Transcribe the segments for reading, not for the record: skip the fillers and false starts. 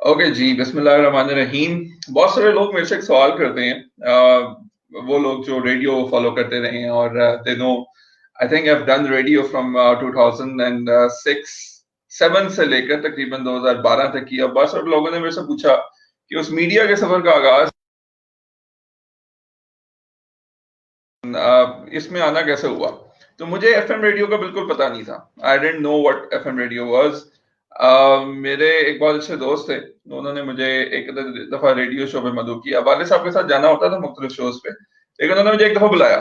Okay जी, बिस्मिल्लाहिर्रहमानिर्रहीम। बहुत सारे लोग मेरे से एक सवाल करते हैं, वो लोग जो रेडियो फॉलो करते रहे हैं और they know I think I have done radio from 2006 7 से लेकर तकरीबन 2012 तक की। अब बहुत सारे लोगों ने मेरे से पूछा कि उस मीडिया के सफर का आगाज इसमें आना कैसे हुआ। तो मुझे एफएम रेडियो का बिल्कुल पता नहीं था। I didn't know what FM radio was. मेरे एक बहुत अच्छे दोस्त थे, उन्होंने मुझे एक दफा रेडियो शो पे मदऊ किया। वाले साहब के साथ जाना होता था मुख्तलिफ शोज पे, लेकिन उन्होंने मुझे एक दफा बुलाया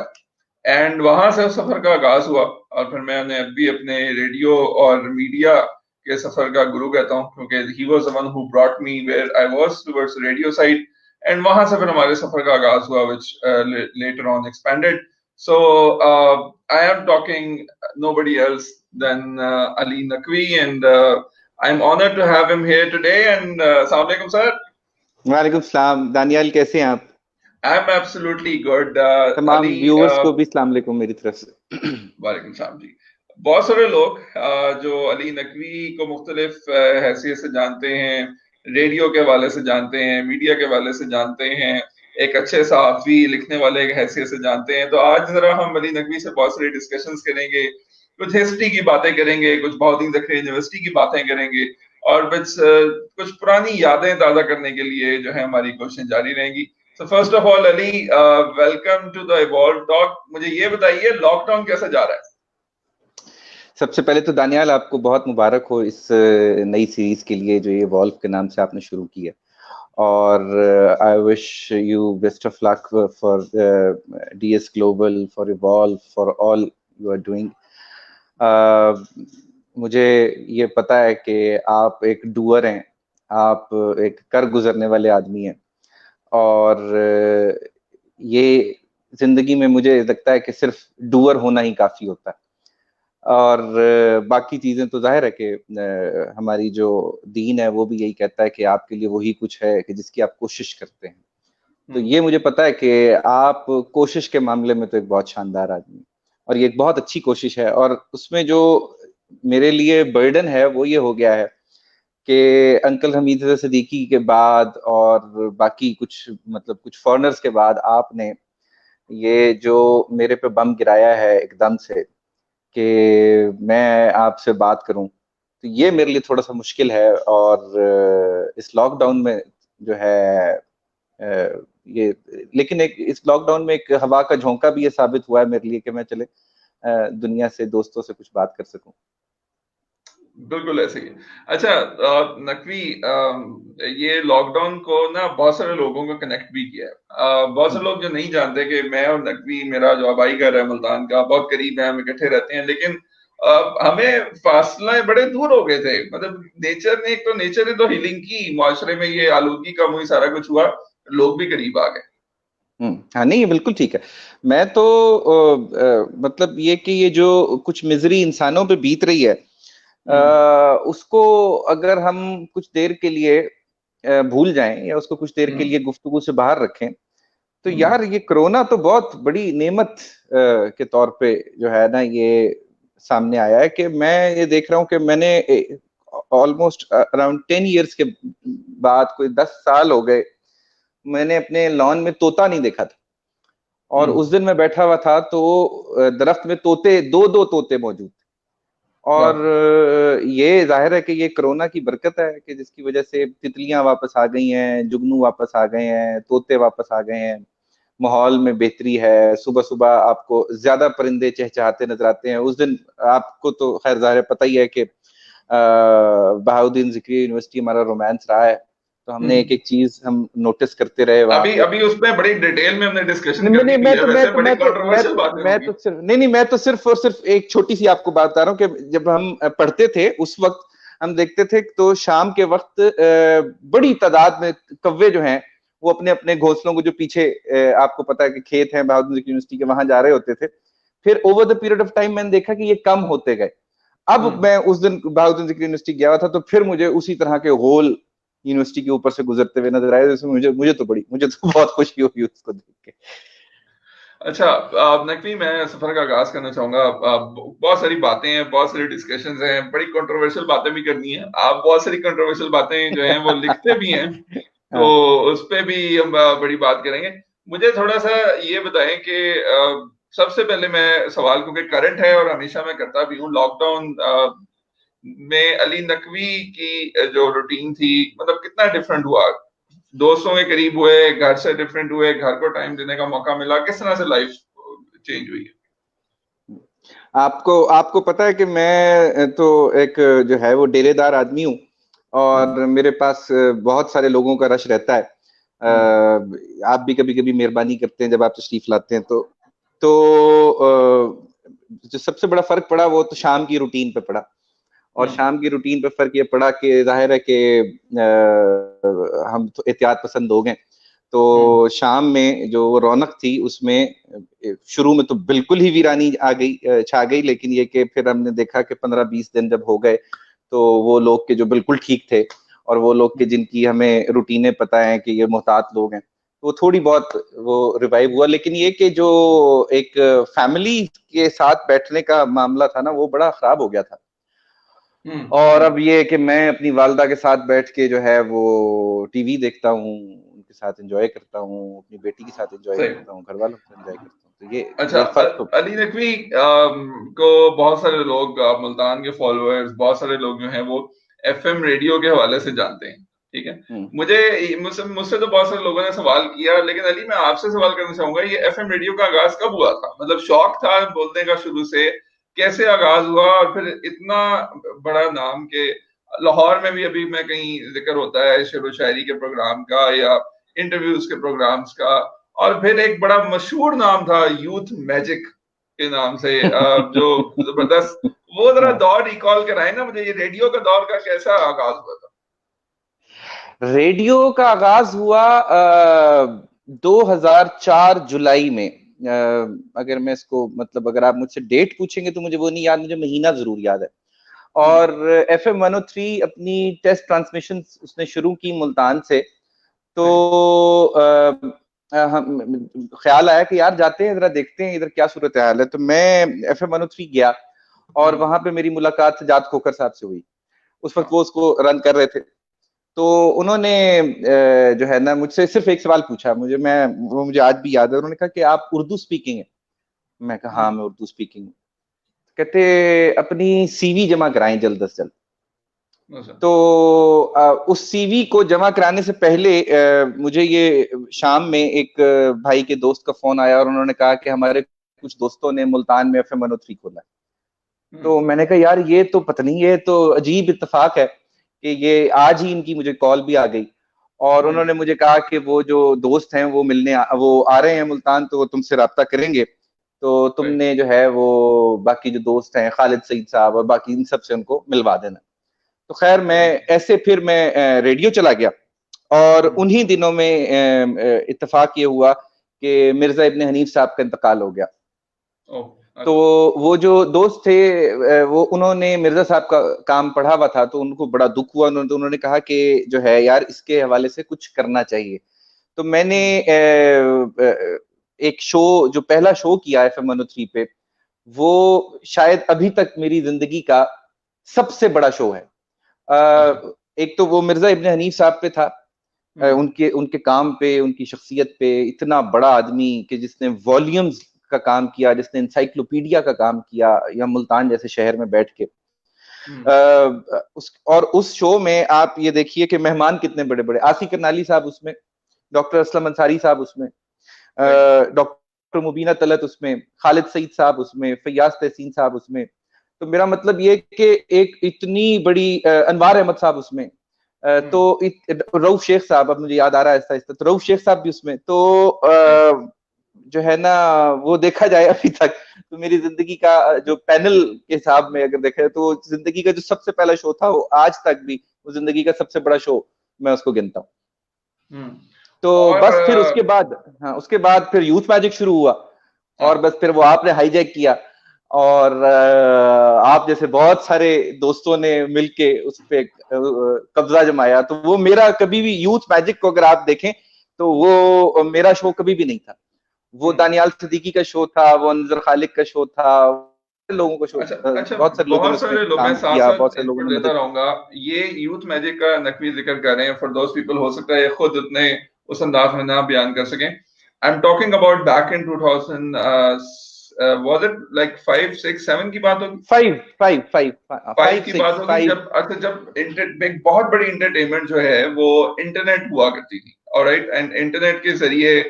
एंड वहां से उस सफर का आगाज हुआ। और फिर मैंने अब भी अपने रेडियो और मीडिया के सफर का गुरु कहता हूँ, क्योंकि he was the one who brought me where I was towards radio side. And वहां से फिर हमारे सफर का आगाज हुआ, which later on expanded. So I am talking nobody else than Ali Naqvi, and I'm honored to have him here today. And Assalamu alaikum, sir. वालेकुम सलाम। दानियाल कैसे हैं आप? I'm absolutely good. तमाम Ali, व्यूअर्स को भी सलाम अलैकुम मेरी तरफ से। वालेकुम सलाम जी। बहुत सारे लोग जो अली नकवी को मुख्तलिफ हैसियत से जानते हैं, रेडियो के हवाले से जानते हैं, मीडिया के हवाले से जानते हैं, एक अच्छे सहाफी लिखने वाले की हैसियत से जानते हैं। तो आज जरा हम अली नकवी से बहुत सारी डिस्कशंस करेंगे, कुछ हिस्ट्री की बातें करेंगे, कुछ बहाउद्दीन ज़कीर यूनिवर्सिटी की बातें करेंगे, और कुछ पुरानी यादें ताज़ा करने के लिए जो है हमारी कोशिशें जारी रहेंगी। So first of all, Ali, welcome to the Evolve Talk. मुझे ये बताइए, लॉकडाउन कैसा जा रहा है? सबसे पहले तो दानियाल आपको बहुत मुबारक हो इस नई सीरीज के लिए जो ये वॉल्व के नाम से आपने शुरू की है। और I wish you best of luck for DS global, for evolve, for all you are doing. मुझे ये पता है कि आप एक डूअर हैं, आप एक कर गुजरने वाले आदमी हैं, और ये जिंदगी में मुझे लगता है कि सिर्फ डूअर होना ही काफी होता है। और बाकी चीजें तो जाहिर है कि हमारी जो दीन है वो भी यही कहता है कि आपके लिए वही कुछ है कि जिसकी आप कोशिश करते हैं। तो ये मुझे पता है कि आप कोशिश के मामले में तो एक बहुत शानदार आदमी, और ये एक बहुत अच्छी कोशिश है। और उसमें जो मेरे लिए बर्डन है वो ये हो गया है कि अंकल हमीद सिद्दीकी के बाद और बाकी कुछ मतलब कुछ फॉरेनर्स के बाद आपने ये जो मेरे पे बम गिराया है एकदम से कि मैं आपसे बात करूं, तो ये मेरे लिए थोड़ा सा मुश्किल है। और इस लॉकडाउन में जो है ये, लेकिन एक इस लॉकडाउन में एक हवा का झोंका भी ये साबित हुआ है मेरे लिए कि मैं चले दुनिया से, दोस्तों से कुछ बात कर सकूं। बिल्कुल ऐसे ही। अच्छा, नकवी, ये लॉकडाउन को ना बहुत सारे लोगों को कनेक्ट भी किया है। बहुत सारे लोग जो नहीं जानते कि मैं और नकवी, मेरा जो आबाई घर है मुल्तान का, बहुत करीब है, हम इकट्ठे रहते हैं, लेकिन हमें फासला बड़े दूर हो गए थे। मतलब नेचर ने तो हीलिंग की, मुआशरे में ये आलूगी कम हुई, सारा कुछ हुआ, लोग भी करीब आ गए। हाँ, नहीं, ये बिल्कुल ठीक है। मैं तो मतलब ये कि ये जो कुछ मिजरी इंसानों पे बीत रही है, उसको अगर हम कुछ देर के लिए भूल जाएं या उसको कुछ देर के लिए गुफ्तगू से बाहर रखें, तो यार ये कोरोना तो बहुत बड़ी नेमत के तौर पे जो है ना ये सामने आया है। कि मैं ये देख रहा हूँ कि मैंने ऑलमोस्ट अराउंड 10 years के बाद, कोई 10 साल हो गए, मैंने अपने लॉन में तोता नहीं देखा था। और उस दिन मैं बैठा हुआ था तो दरख्त में तोते, दो दो तोते मौजूद थे। और ये जाहिर है कि ये कोरोना की बरकत है कि जिसकी वजह से तितलियां वापस आ गई हैं, जुगनू वापस आ गए हैं, तोते वापस आ गए हैं, माहौल में बेहतरी है। सुबह सुबह आपको ज्यादा परिंदे चहचहाते नजर आते हैं। उस दिन आपको तो खैर जाहिर पता ही है कि बहाउद्दीन ज़िक्री यूनिवर्सिटी हमारा रोमांस रहा है, तो हमने एक एक चीज हम नोटिस करते रहे वहां अभी पे। अभी उसमें बड़ी डिटेल में हमने डिस्कशन नहीं करनी नहीं, भी है, वैसे बड़ी कंट्रोवर्शियल बातें मैं होंगी। तो सिर्फ नहीं नहीं, मैं तो सिर्फ और सिर्फ एक छोटी सी आपको बात बता रहा हूँ कि जब हम पढ़ते थे उस वक्त हम देखते थे तो शाम के वक्त बड़ी तादाद में कौवे जो हैं वो अपने अपने घोंसलों को, जो पीछे आपको पता है कि खेत है बहादुर यूनिवर्सिटी के, वहां जा रहे होते थे। फिर over the period of time मैंने देखा कि ये कम होते गए। अब मैं उस दिन बहादुर यूनिवर्सिटी गया था तो फिर मुझे उसी तरह के होल यूनिवर्सिटी के ऊपर से गुजरते हुए नजर आए, जिसमें मुझे मुझे तो बहुत खुशी हुई उसको देख के। अच्छा, नकवी, मैं सफर का आगाज करना चाहूंगा। बहुत सारी बातें हैं, बहुत सारी डिस्कशंस हैं, बड़ी कंट्रोवर्शियल बातें भी करनी है। आप बहुत सारी कंट्रोवर्शियल बातें जो हैं वो लिखते भी हैं, तो हाँ। उस पे भी हम बड़ी बात करेंगे। मुझे थोड़ा सा ये बताएं कि सबसे पहले मैं सवाल, क्योंकि करंट है और हमेशा मैं करता भी हूँ, लॉकडाउन में अली नकवी की जो रूटीन थी, मतलब कितना डिफरेंट हुआ? दोस्तों के करीब हुए, घर से डिफरेंट हुए, घर को टाइम देने का मौका मिला, किस तरह से लाइफ चेंज हुई है? आपको आपको पता है कि मैं तो एक जो है वो डेरेदार आदमी हूँ, हम्म, और मेरे पास बहुत सारे लोगों का रश रहता है। हम्म, आप भी कभी कभी मेहरबानी करते हैं जब आप तशरीफ लाते हैं, तो जो सबसे बड़ा फर्क पड़ा वो तो शाम की रूटीन पे पड़ा। और हम्म, शाम की रूटीन पे फर्क ये पड़ा कि जाहिर है कि हम तो एहतियात पसंद हो गए। हम्म, तो शाम में जो रौनक थी उसमें शुरू में तो बिल्कुल ही वीरानी आ गई, छा गई। लेकिन ये कि फिर हमने देखा कि 15-20 दिन जब हो गए, तो वो लोग के जो बिल्कुल ठीक थे, और वो लोग के जिनकी हमें रूटीनें पता है कि ये मोहतात लोग हैं, तो वो थोड़ी बहुत वो रिवाइव हुआ। लेकिन ये कि जो एक फैमिली के साथ बैठने का मामला था ना, वो बड़ा खराब हो गया था। हम्म, और अब ये कि मैं अपनी वालदा के साथ बैठ के जो है वो टीवी देखता हूँ, उनके साथ एंजॉय करता हूँ, अपनी बेटी के साथ एंजॉय सही। करता हूँ, घर वालों के साथ एंजॉय करता हूँ। तो अच्छा, ये फर्क तो। अली नकवी को बहुत सारे लोग, मुल्तान के फॉलोअर्स, बहुत सारे लोग जो हैं वो एफएम रेडियो के हवाले से जानते हैं, ठीक है? हम्म। मुझसे मुझसे तो बहुत सारे लोगों ने सवाल किया, लेकिन अली, मैं आपसे सवाल करना चाहूंगा, ये एफएम रेडियो का आगाज कब हुआ था? मतलब शौक था बोलने का शुरू से, कैसे आगाज हुआ, और फिर इतना बड़ा नाम के लाहौर में भी अभी मैं कहीं जिक्र होता है शेर व शायरी के प्रोग्राम का या इंटरव्यूज के प्रोग्राम्स का, और फिर एक बड़ा मशहूर नाम था यूथ मैजिक के नाम से, जो जबरदस्त, वो जरा हाँ। दौर रिकॉल कराए ना मुझे, ये रेडियो का दौर का कैसा आगाज हुआ था? रेडियो का आगाज हुआ 2004 जुलाई में। अगर मैं इसको मतलब अगर आप मुझसे डेट पूछेंगे तो मुझे वो नहीं याद, मुझे महीना जरूर याद है। हम्म, और FM 103 अपनी टेस्ट ट्रांसमिशन उसने शुरू की मुल्तान से। तो सही। हम ख्याल आया कि यार जाते हैं, जरा देखते हैं इधर क्या सूरत हाल है। तो मैं FM 103 गया, और हम्म, वहां पे मेरी मुलाकात सजाद खोखर साहब से हुई। उस वक्त हाँ, वो उसको रन कर रहे थे। तो उन्होंने जो है ना मुझसे सिर्फ एक सवाल पूछा, वो मुझे आज भी याद है। उन्होंने कहा कि आप उर्दू स्पीकिंग है? मैं कहा हाँ हम्म, मैं उर्दू स्पीकिंग हूँ। कहते अपनी CV जमा कराएं जल्द से जल्द। अच्छा, तो उस CV को जमा कराने से पहले मुझे ये शाम में एक भाई के दोस्त का फोन आया, और उन्होंने कहा कि हमारे कुछ दोस्तों ने मुल्तान में FM 103 खोला है। हम्म, तो मैंने कहा यार ये तो पता नहीं, ये तो अजीब इत्तेफाक है कि ये आज ही इनकी मुझे कॉल भी आ गई। और हम्म, उन्होंने मुझे कहा कि वो जो दोस्त हैं वो आ रहे हैं मुल्तान, तो वो तुमसे रब्ता करेंगे। तो सही। तुमने जो है वो बाकी जो दोस्त हैं खालिद सईद साहब और बाकी इन सब से उनको मिलवा देना। तो खैर मैं ठीक है। ऐसे फिर मैं रेडियो चला गया। और हम्म, उन्हीं दिनों में इत्तेफाक ये हुआ कि मिर्जा इब्न हनीफ साहब का इंतकाल हो गया। ओ, तो अच्छा, वो जो दोस्त थे वो उन्होंने मिर्जा साहब का काम पढ़ा हुआ था, तो उनको बड़ा दुख हुआ। तो उन्होंने कहा कि जो है यार इसके हवाले से कुछ करना चाहिए। तो मैंने हम्म, एक शो, जो पहला शो किया FM 103 पे, वो शायद अभी तक मेरी जिंदगी का सबसे बड़ा शो है। अच्छा, एक तो वो मिर्जा इब्न हनीफ साहब पे था, हम्म, उनके उनके काम पे, उनकी शख्सियत पे। इतना बड़ा आदमी कि जिसने वॉल्यूम्स का काम किया, जिसने इंसाइक्लोपीडिया का काम किया, या मुल्तान जैसे शहर में बैठ के। हम्म, उस शो में आप ये देखिए कि मेहमान कितने बड़े बड़े, आसिफ करनाली साहब उसमें, डॉक्टर असलम अंसारी साहब उसमें, सही। डॉक्टर मुबीना तलत उसमें, खालिद सईद साहब उसमें, फैयाज तहसीन साहब उसमें। तो मेरा मतलब ये कि एक इतनी बड़ी अनवार अहमद साहब उसमें, हम्म, तो रऊफ शेख साहब, अब मुझे याद आ रहा है ऐसा ऐसा, तो रऊफ शेख साहब भी उसमें। तो सही। जो है ना वो देखा जाए अभी तक, तो मेरी जिंदगी का जो पैनल के हिसाब में अगर देखे तो जिंदगी का जो सबसे पहला शो था, वो आज तक भी वो जिंदगी का सबसे बड़ा शो मैं उसको गिनता हूँ। हम्म, तो और बस फिर उसके बाद, हाँ उसके बाद फिर यूथ मैजिक शुरू हुआ। और हाँ, बस फिर वो आपने हाईजैक किया, और आप जैसे बहुत सारे दोस्तों ने मिलके उस पे कब्जा जमाया। तो वो मेरा कभी भी यूथ मैजिक को अगर आप देखें, तो वो मेरा शो कभी भी नहीं था। वो दानियाल सिद्दीकी का शो था, वो अंजर खालिक का शो था, लोगों का शो, अच्छा अच्छा, बहुत सारे लोगों ने बहुत उसमें सारे लोग, मैं काम साथ किया, बहुत साथ सारे लोगों इनपुट ने देता मदद की। रहूंगा। ये यूथ मैजिक का नकवी जिक्र कर रहे हैं, फॉर दोस पीपल हो सकता है खुद उतने उस अंदाज में ना बयान कर सकें। I am talking about back in 2000, was it like 5 6 7 की बात होगी? Five five five five five की बात सिक्स होगी, फाइव। जब अच्छा जब एक बहुत बड़ी इंटरटेनमेंट जो है वो इंटरनेट हुआ करती थी, ऑलराइट, एंड इंटरनेट के जरिए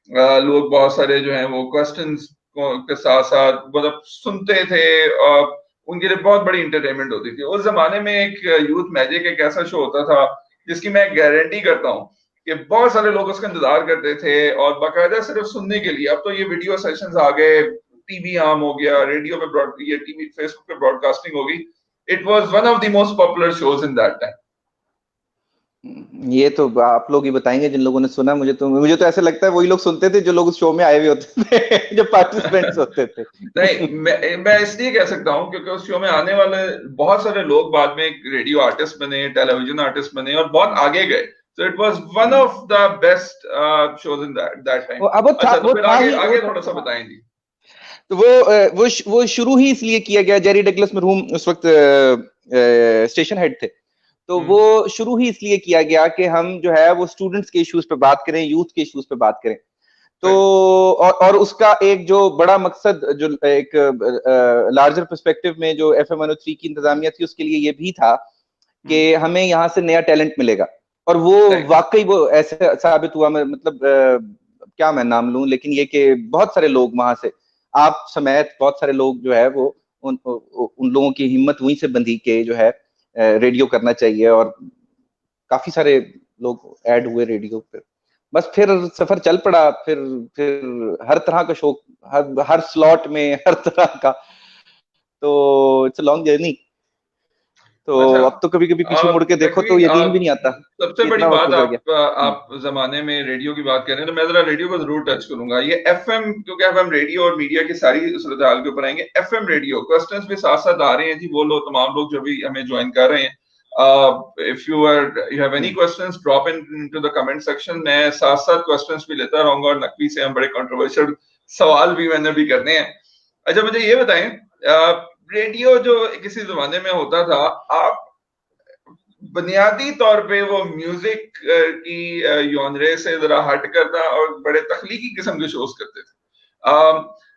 लोग बहुत सारे जो हैं वो क्वेश्चंस के साथ साथ मतलब सुनते थे, उनके लिए बहुत बड़ी इंटरटेनमेंट होती थी। उस जमाने में एक यूथ मैजिक एक ऐसा शो होता था जिसकी मैं गारंटी करता हूँ कि बहुत सारे लोग उसका इंतजार करते थे और बाकायदा सिर्फ सुनने के लिए। अब तो ये वीडियो सेशंस आ गए, टीवी आम हो गया, रेडियो पे ये टीवी फेसबुक पे ब्रॉडकास्टिंग होगी। It was one of the most popular shows in that time. ये तो आप लोग ही बताएंगे जिन लोगों ने सुना। मुझे तो ऐसे लगता है वही लोग सुनते थे जो लोग उस शो में आए हुए होते थे जो पार्टिसिपेंट्स होते थे। नहीं, मैं इसलिए कह सकता हूँ क्योंकि उस शो में आने वाले बहुत सारे लोग बाद में रेडियो आर्टिस्ट बने, टेलीविजन आर्टिस्ट बने और बहुत आगे गए। So it was one hmm. Of the best shows in that time. वो अब अच्छा, तो फिर था आगे ही आगे थोड़ा सा बताएं जी। तो वो शुरू ही इसलिए किया गया। जेरी डगलस मरहूम उस वक्त स्टेशन हेड थे। तो वो हम्म। शुरू ही इसलिए किया गया कि हम जो है वो स्टूडेंट्स के इश्यूज पे बात करें, यूथ के इश्यूज पे बात करें। तो राइट। और उसका एक जो बड़ा मकसद, जो एक लार्जर पर्सपेक्टिव में जो FM 103 की इंतजामिया थी, उसके लिए ये भी था कि हमें यहाँ से नया टैलेंट मिलेगा। और वो राइट। वाकई वो ऐसे साबित हुआ। मतलब क्या मैं नाम लूं, लेकिन ये कि बहुत सारे लोग वहां से, आप समेत बहुत सारे लोग जो है वो उन लोगों की हिम्मत वहीं से बंधी के जो है रेडियो करना चाहिए। और काफी सारे लोग ऐड हुए रेडियो पे। बस फिर सफर चल पड़ा। फिर हर तरह का शो, हर स्लॉट में हर तरह का। तो इट्स अ लॉन्ग जर्नी। तो अच्छा, अब तो कभी कभी पीछे मुड़ के देखो नकवी, तो यकीन भी नहीं आता सबसे कि बड़ी इतना वक्त बात, गुजर गया। आप जमाने में रेडियो की बात कर रहे हैं तो मैं जरा रेडियो को जरूर टच करूंगा। ये एफएम, क्योंकि अब हम रेडियो और मीडिया की सारी सूरत हाल के ऊपर आएंगे। एफएम रेडियो क्वेश्चंस भी साथ साथ आ रहे हैं जी, वो लोग तमाम लोग जो भी हमें ज्वाइन कर रहे हैं, if you have any hmm. Questions drop into the comment section. मैं साथ साथ क्वेश्चंस भी लेता रहूंगा और नकवी से हम बड़े कंट्रोवर्शियल सवाल भी मैंने भी करने हैं। अच्छा, मुझे ये बताएं, रेडियो जो किसी जमाने में होता था, आप बुनियादी तौर पे वो म्यूजिक की जॉनरे से जरा हट करना और बड़े तख्लीकी किस्म के शोज करते थे।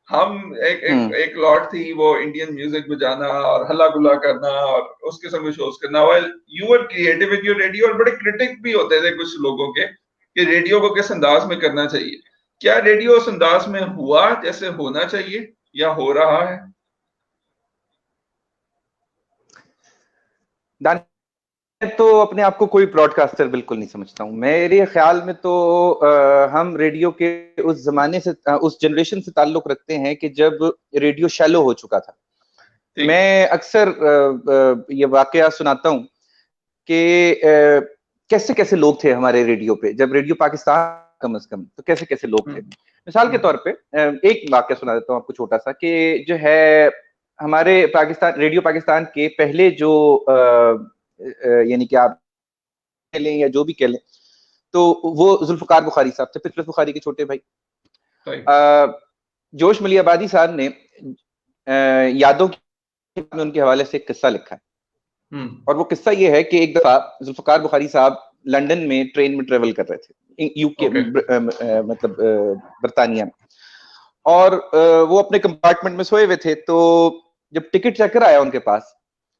हम एक लॉट थी वो इंडियन म्यूजिक बजाना और हल्ला गुल्ला करना और उस किस्म के शोज करना। Well, you were creative in your radio और बड़े क्रिटिक भी होते थे कुछ लोगों के कि रेडियो को किस अंदाज में करना चाहिए। क्या रेडियो उस अंदाज में हुआ जैसे होना चाहिए या हो रहा है? मैं तो अपने आप को कोई ब्रॉडकास्टर बिल्कुल नहीं समझता हूँ। मेरे ख्याल में तो हम रेडियो के उस जमाने से, उस जनरेशन से ताल्लुक रखते हैं कि जब रेडियो शैलो हो चुका था। ठीक। मैं अक्सर ये वाकया सुनाता हूँ कि कैसे कैसे लोग थे हमारे रेडियो पे, जब रेडियो पाकिस्तान कम से कम, तो कैसे कैसे लोग थे। मिसाल के हम्म। तौर पे एक वाकया सुना देता हूँ आपको छोटा सा, कि जो है हमारे पाकिस्तान, रेडियो पाकिस्तान के पहले जो यानी कि आप कह लें या जो भी कह लें, तो वो जुल्फकार बुखारी साहब थे, फिरोज बुखारी के छोटे भाई। राइट। जोश मलियाबादी साहब ने यादों में उनके हवाले से एक किस्सा लिखा है। हम्म। और वो किस्सा ये है कि एक दफा जुल्फकार बुखारी साहब लंदन में ट्रेन में ट्रेवल कर रहे थे, यूके ओके। मतलब बरतानिया में। और वो अपने कंपार्टमेंट में सोए हुए थे। तो जब टिकट चेकर आया उनके पास,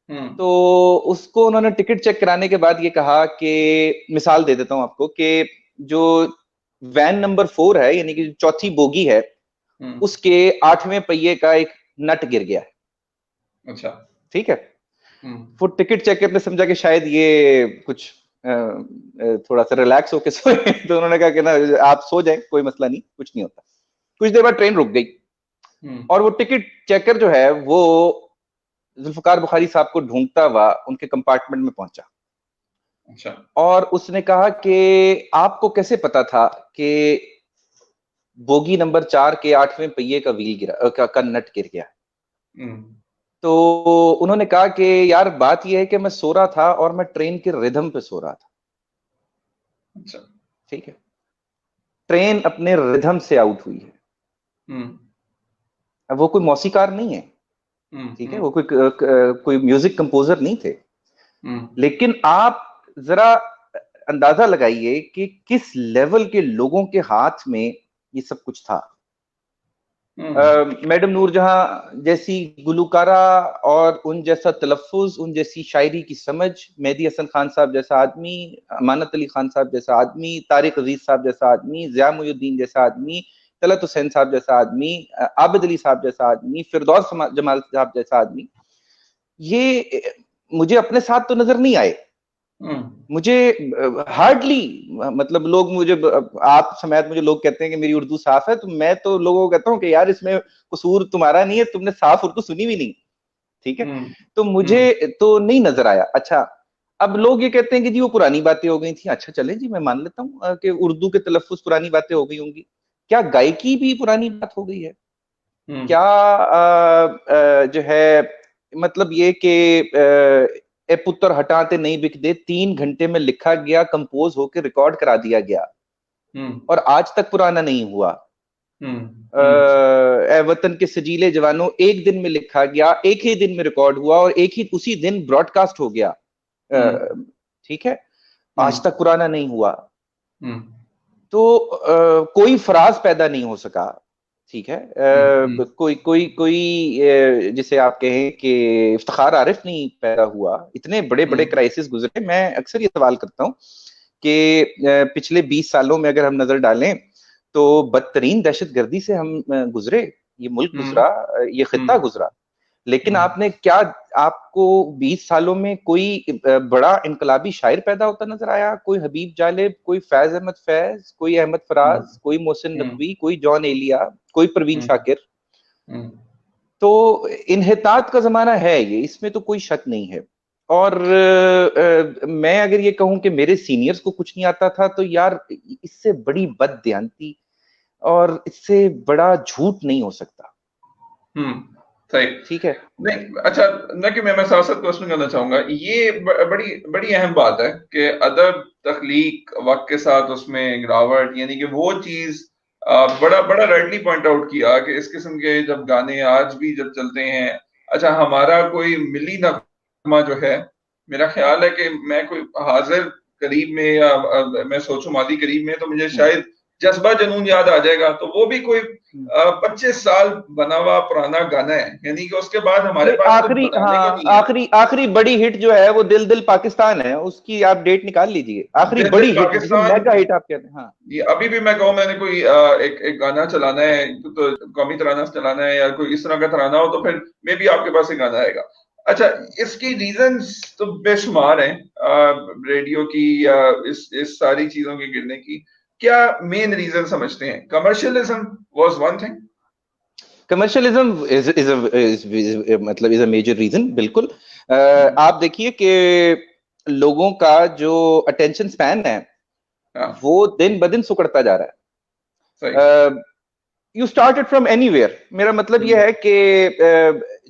हम्म। तो उसको उन्होंने टिकट चेक कराने के बाद ये कहा कि, मिसाल दे देता हूं आपको, कि जो वैन नंबर 4 है, यानी कि चौथी बोगी है, हम्म। उसके 8वें पहिए का एक नट गिर गया है। अच्छा। ठीक है। हम्म। वो टिकट चेकर ने समझा कि शायद ये कुछ थोड़ा सा रिलैक्स होके सोए तो उन्होंने कहा कि ना, आप सो जाएं, कोई मसला नहीं, कुछ नहीं होता। कुछ देर बाद ट्रेन रुक गई हम्म। और वो टिकट चेकर जो है वो जुल्फकार बुखारी साहब को ढूंढता हुआ उनके कंपार्टमेंट में पहुंचा। अच्छा। और उसने कहा कि आपको कैसे पता था कि बोगी नंबर 4 के 8वें पहिए का व्हील गिरा, का नट गिर गया? हम्म। तो उन्होंने कहा कि यार, बात यह है कि मैं सो रहा था और मैं ट्रेन के रिदम पे सो रहा था। अच्छा। ठीक है। ट्रेन अपने रिदम से आउट हुई है। अब वो कोई मौसीकार नहीं है, ठीक है, वो कोई म्यूजिक कंपोजर नहीं थे, लेकिन आप जरा अंदाजा लगाइए कि किस लेवल के लोगों के हाथ में ये सब कुछ था। मैडम नूरजहां जैसी गुलकारा और उन जैसा तलफ्फुज, उन जैसी शायरी की समझ, मेहदी हसन खान साहब जैसा आदमी, अमानत अली खान साहब जैसा आदमी, तारिक अजीज साहब जैसा आदमी, ज़िया मुहिउद्दीन जैसा आदमी, तलत हुसैन साहब जैसा आदमी, आबिद अली साहब जैसा आदमी, फिरदौस जमाल साहब जैसा आदमी, ये मुझे अपने साथ तो नजर नहीं आए। मुझे हार्डली, मतलब लोग मुझे, आप समेत मुझे लोग कहते हैं कि मेरी उर्दू साफ है, तो मैं तो लोगों को कहता हूँ कि यार इसमें कसूर तुम्हारा नहीं है, तुमने साफ उर्दू सुनी भी नहीं, ठीक है। तो मुझे तो नहीं नजर आया। अच्छा, अब लोग ये कहते हैं कि जी वो पुरानी बातें हो गई थी। अच्छा चले जी, मैं मान लेता हूँ कि उर्दू के तलफ्फुज पुरानी बातें हो गई होंगी। क्या गायकी भी पुरानी बात हो गई है? क्या जो है, मतलब ये कि ए पुत्र हटाते नहीं बिकदे 3 घंटे में लिखा गया, कंपोज होकर रिकॉर्ड करा दिया गया और आज तक पुराना नहीं हुआ। ए वतन के सजीले जवानों एक दिन में लिखा गया, एक ही दिन में रिकॉर्ड हुआ और एक ही उसी दिन ब्रॉडकास्ट हो गया, ठीक है, आज तक पुराना नहीं हुआ। तो कोई फराज पैदा नहीं हो सका, ठीक है। कोई कोई कोई जिसे आप कहें कि इफ्तिखार आरिफ नहीं पैदा हुआ। इतने बड़े बड़े क्राइसिस गुजरे। मैं अक्सर ये सवाल करता हूँ कि पिछले 20 सालों में अगर हम नजर डालें तो बदतरीन दहशतगर्दी से हम गुजरे, ये मुल्क गुजरा, ये खित्ता गुजरा, लेकिन आपने क्या, आपको 20 सालों में कोई बड़ा इनकलाबी शायर पैदा होता नजर आया? कोई हबीब जालिब, कोई फैज अहमद फैज, कोई अहमद फराज, कोई मोहसिन नकवी, कोई जॉन एलिया, कोई परवीन शाकिर? तो इन्हितात का जमाना है ये, इसमें तो कोई शक नहीं है। और मैं अगर ये कहूं कि मेरे सीनियर्स को कुछ नहीं आता था, तो यार इससे बड़ी बददियानती और इससे बड़ा झूठ नहीं हो सकता। सही, ठीक है। नहीं अच्छा, न कि मैं साथ साथ क्वेश्चन करना चाहूंगा, ये बड़ी बड़ी अहम बात है कि अदब, तख्लीक, वक्त के साथ उसमें गिरावट, यानी कि वो चीज बड़ा बड़ा राइटली पॉइंट आउट किया कि इस किस्म के जब गाने आज भी जब चलते हैं। अच्छा, हमारा कोई मिली नगमा जो है, मेरा ख्याल है कि मैं कोई हाजिर करीब में या मैं सोचूं मादी करीब में, तो मुझे शायद जज्बा जुनून याद आ जाएगा। तो वो भी कोई 25 साल बना हुआ पुराना गाना है, यानी कि उसके बाद हमारे पास कुछ आखिरी, बनाने को हाँ, नहीं है। आखिरी बड़ी हिट जो है वो दिल दिल पाकिस्तान है, उसकी आप डेट निकाल लीजिए। आखिरी दिल बड़ी दिल हिट जिसे पाकिस्तान, मेगा हिट आप कहते हैं। हाँ, ये अभी भी मैं कहूँ, मैंने कोई एक गाना चलाना है तो कौमी तराना चलाना है या कोई इस तरह का तराना हो, तो फिर मे भी आपके पास एक गाना आएगा। अच्छा, इसकी रीजंस तो बेशुमार हैं, रेडियो की या इस सारी चीजों के गिरने की। क्या मेन रीजन समझते हैं? Commercialism was one thing. Commercialism मतलब इज अ मेजर रीजन, बिल्कुल। आप देखिए कि लोगों का जो अटेंशन स्पैन है वो दिन ब दिन सुकड़ता जा रहा है। You started from anywhere. मेरा मतलब यह है कि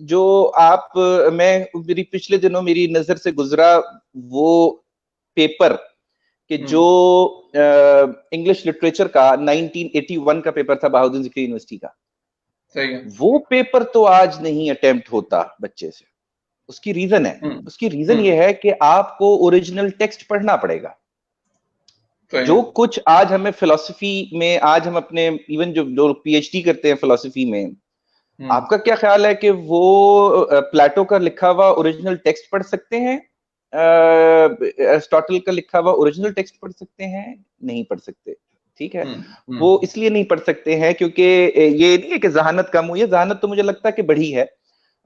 जो आप, मैं मेरी पिछले दिनों मेरी नजर से गुजरा वो पेपर कि जो इंग्लिश लिटरेचर का 1981 का पेपर था बहाउद्दीन ज़िक्री यूनिवर्सिटी का, सही है। वो पेपर तो आज नहीं अटेम्प्ट होता बच्चे से। उसकी रीजन है, उसकी रीजन ये है कि आपको ओरिजिनल टेक्स्ट पढ़ना पड़ेगा। जो कुछ आज हमें फिलॉसफी में, आज हम अपने इवन जो पीएचडी करते हैं फिलॉसफी में, आपका क्या ख्याल है कि वो प्लेटो का लिखा हुआ ओरिजिनल टेक्स्ट पढ़ सकते हैं? एरिस्टोटल का लिखा हुआ ओरिजिनल टेक्स्ट पढ़ सकते हैं? नहीं पढ़ सकते, ठीक है। वो इसलिए नहीं पढ़ सकते हैं क्योंकि ये नहीं है कि जहानत कम हुई है, जहानत तो मुझे लगता है कि बढ़ी है।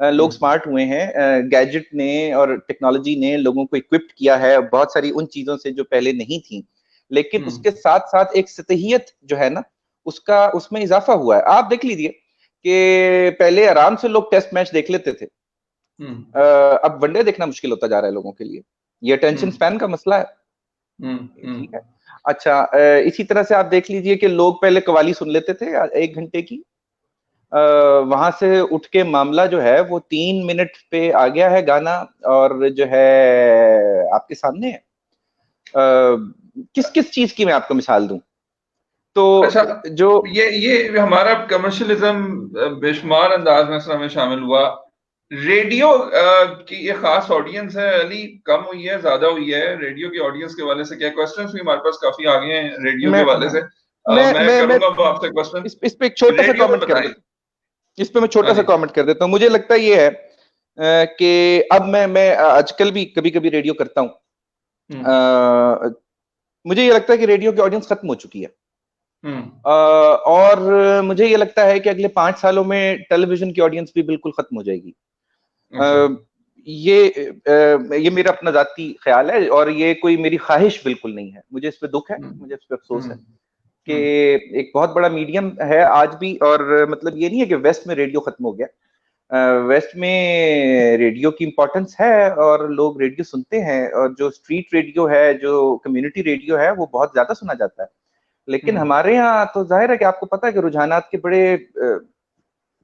लोग स्मार्ट हुए हैं, गैजेट ने और टेक्नोलॉजी ने लोगों को इक्विप्ड किया है बहुत सारी उन चीजों से जो पहले नहीं थी, लेकिन उसके साथ साथ एक सतहियत जो है ना, उसका उसमें इजाफा हुआ है। आप देख लीजिए कि पहले आराम से लोग टेस्ट मैच देख लेते थे, अब वनडे देखना मुश्किल होता जा रहा है लोगों के लिए। ये अटेंशन स्पैन का मसला है, ठीक है। अच्छा, इसी तरह से आप देख लीजिए कि लोग पहले कवाली सुन लेते थे 1 घंटे की, वहां से उठ के मामला जो है वो 3 मिनट पे आ गया है गाना, और जो है आपके सामने है। किस किस चीज की मैं आपको मिसाल दूं? तो अच्छा, जो ये हमारा कमर्शियलिज्म बेशुमार अंदाज में इसमें शामिल हुआ। रेडियो की ये खास ऑडियंस है अली, कम हुई है, ज्यादा हुई है? रेडियो की ऑडियंस के वाले से क्या क्वेश्चंस भी हमारे पास काफी आ गए हैं रेडियो के मैं वाले से। मैं मैं करूंगा अब आपसे क्वेश्चन। इस पे एक छोटा सा रेडियो में कमेंट कर बताएं। देता इस पे मैं छोटा सा अली जी। कमेंट कर देता हूँ। मुझे लगता ये है कि अब मैं आजकल भी कभी कभी रेडियो करता हूँ। हम्म। अ, मुझे ये लगता है कि रेडियो की ऑडियंस खत्म हो चुकी है। हम्म। और मुझे ये लगता है कि अगले 5 सालों में टेलीविजन की ऑडियंस भी बिल्कुल खत्म हो जाएगी। अच्छा। ये मेरा अपना जाती ख्याल है, और ये कोई मेरी ख्वाहिश बिल्कुल नहीं है। मुझे इस पे दुख है, हम्म। मुझे इस पे अफसोस हम्म। है कि हम्म। एक बहुत बड़ा मीडियम है आज भी। और मतलब ये नहीं है कि वेस्ट में रेडियो खत्म हो गया। वेस्ट में रेडियो की इम्पोर्टेंस है और लोग रेडियो सुनते हैं, और जो स्ट्रीट रेडियो है, जो कम्युनिटी रेडियो है, वो बहुत ज्यादा सुना जाता है। लेकिन हम्म। हमारे यहाँ तो जाहिर है कि आपको पता है कि रुझानात के बड़े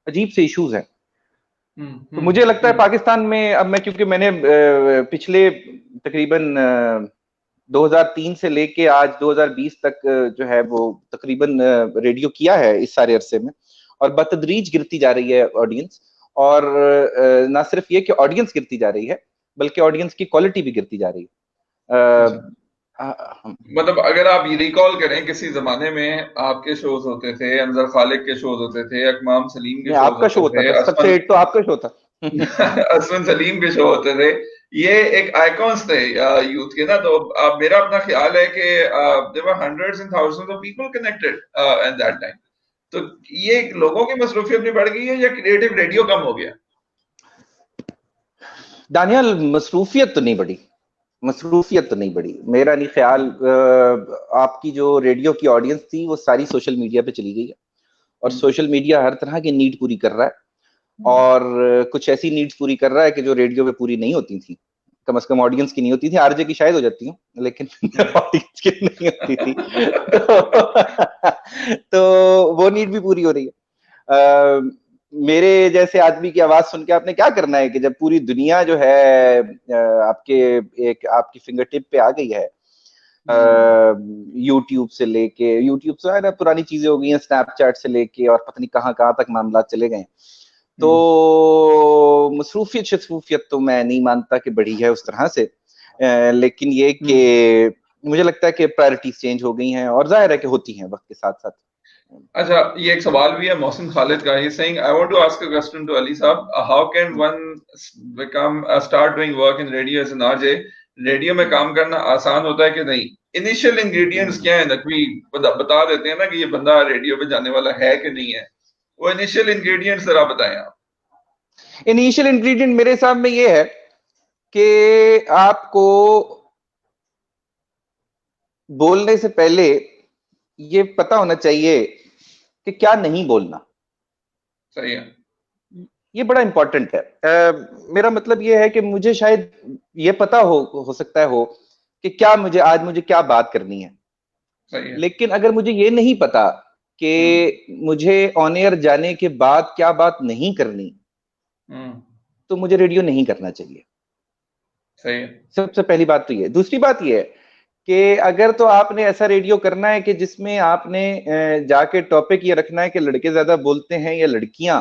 अजीब से इश्यूज हैं। हम्म। तो मुझे लगता है हम्म। पाकिस्तान में अब मैं, क्योंकि मैंने पिछले तकरीबन 2003 से लेके आज 2020 तक जो है वो तकरीबन रेडियो किया है इस सारे अरसे में, और बतदरीज गिरती जा रही है ऑडियंस। और ना सिर्फ ये कि ऑडियंस गिरती जा रही है, बल्कि ऑडियंस की क्वालिटी भी गिरती जा रही है। अच्छा, मतलब अगर आप ये रिकॉल करें, किसी जमाने में आपके शोज होते थे, अनवर खालिक के शोज होते थे, अकमाम सलीम के नहीं, शोज आपका शो होते होता थे, था, सबसे हिट तो आपका शो था। असमन सलीम के शो होते थे। ये एक आइकॉन्स थे यूथ के ना। तो मेरा अपना ख्याल है कि there were hundreds and thousands of people connected at that time. तो ये लोगों की मसरूफियत में बढ़ गई है या क्रिएटिव रेडियो कम हो गया? दानियाल, मसरूफियत तो नहीं बढ़ी। मसरूफियत तो नहीं बढ़ी, मेरा नहीं ख्याल। आपकी जो रेडियो की ऑडियंस थी वो सारी सोशल मीडिया पे चली गई है, और हम्म। सोशल मीडिया हर तरह की नीड पूरी कर रहा है। हम्म। और कुछ ऐसी नीड्स पूरी कर रहा है कि जो रेडियो पे पूरी नहीं होती थी। कम से कम ऑडियंस की नहीं होती थी, आरजे की शायद हो जाती हूँ, लेकिन ऑडियंस की नहीं होती थी। तो वो नीड भी पूरी हो रही है। मेरे जैसे आदमी की आवाज सुन के आपने क्या करना है कि जब पूरी दुनिया जो है आपके एक आपकी फिंगर टिप पे आ गई है। हम्म। यूट्यूब से लेके, यूट्यूब से है ना, पुरानी चीजें हो गई हैं, स्नैपचैट से लेके, और पता नहीं कहाँ कहाँ तक मामला चले गए। तो मसरूफियत शसरूफियत तो मैं नहीं मानता कि बढ़ी है उस तरह से। लेकिन ये हम्म। कि मुझे लगता है कि प्रायोरिटीज चेंज हो गई हैं, और जाहिर है कि होती हैं वक्त के साथ साथ। अच्छा, ये एक सवाल भी है मोहसिन खालिद का। He saying I want to ask a question to Ali साहब, how can one become start doing work in radio as an RJ? Radio में काम करना आसान होता है कि नहीं? इनिशियल इंग्रेडिएंट्स क्या है? नकवी बता देते हैं ना कि ये बंदा रेडियो पे जाने वाला है कि नहीं है। वो इनिशियल इंग्रेडिएंट्स जरा बताएं आप। इनिशियल इंग्रेडिएंट मेरे हिसाब में ये है कि आपको बोलने से पहले ये पता होना चाहिए कि क्या नहीं बोलना। सही है। ये बड़ा इंपॉर्टेंट है। मेरा मतलब ये है कि मुझे शायद ये पता हो सकता है कि क्या मुझे क्या बात करनी है। सही है। लेकिन अगर मुझे ये नहीं पता हम्म। कि मुझे ऑन एयर जाने के बाद क्या बात नहीं करनी, हम्म। तो मुझे रेडियो नहीं करना चाहिए। सही है। सबसे पहली बात तो ये। दूसरी बात ये है कि अगर तो आपने ऐसा रेडियो करना है कि जिसमें आपने जाके टॉपिक ये रखना है कि लड़के ज्यादा बोलते हैं या लड़कियां,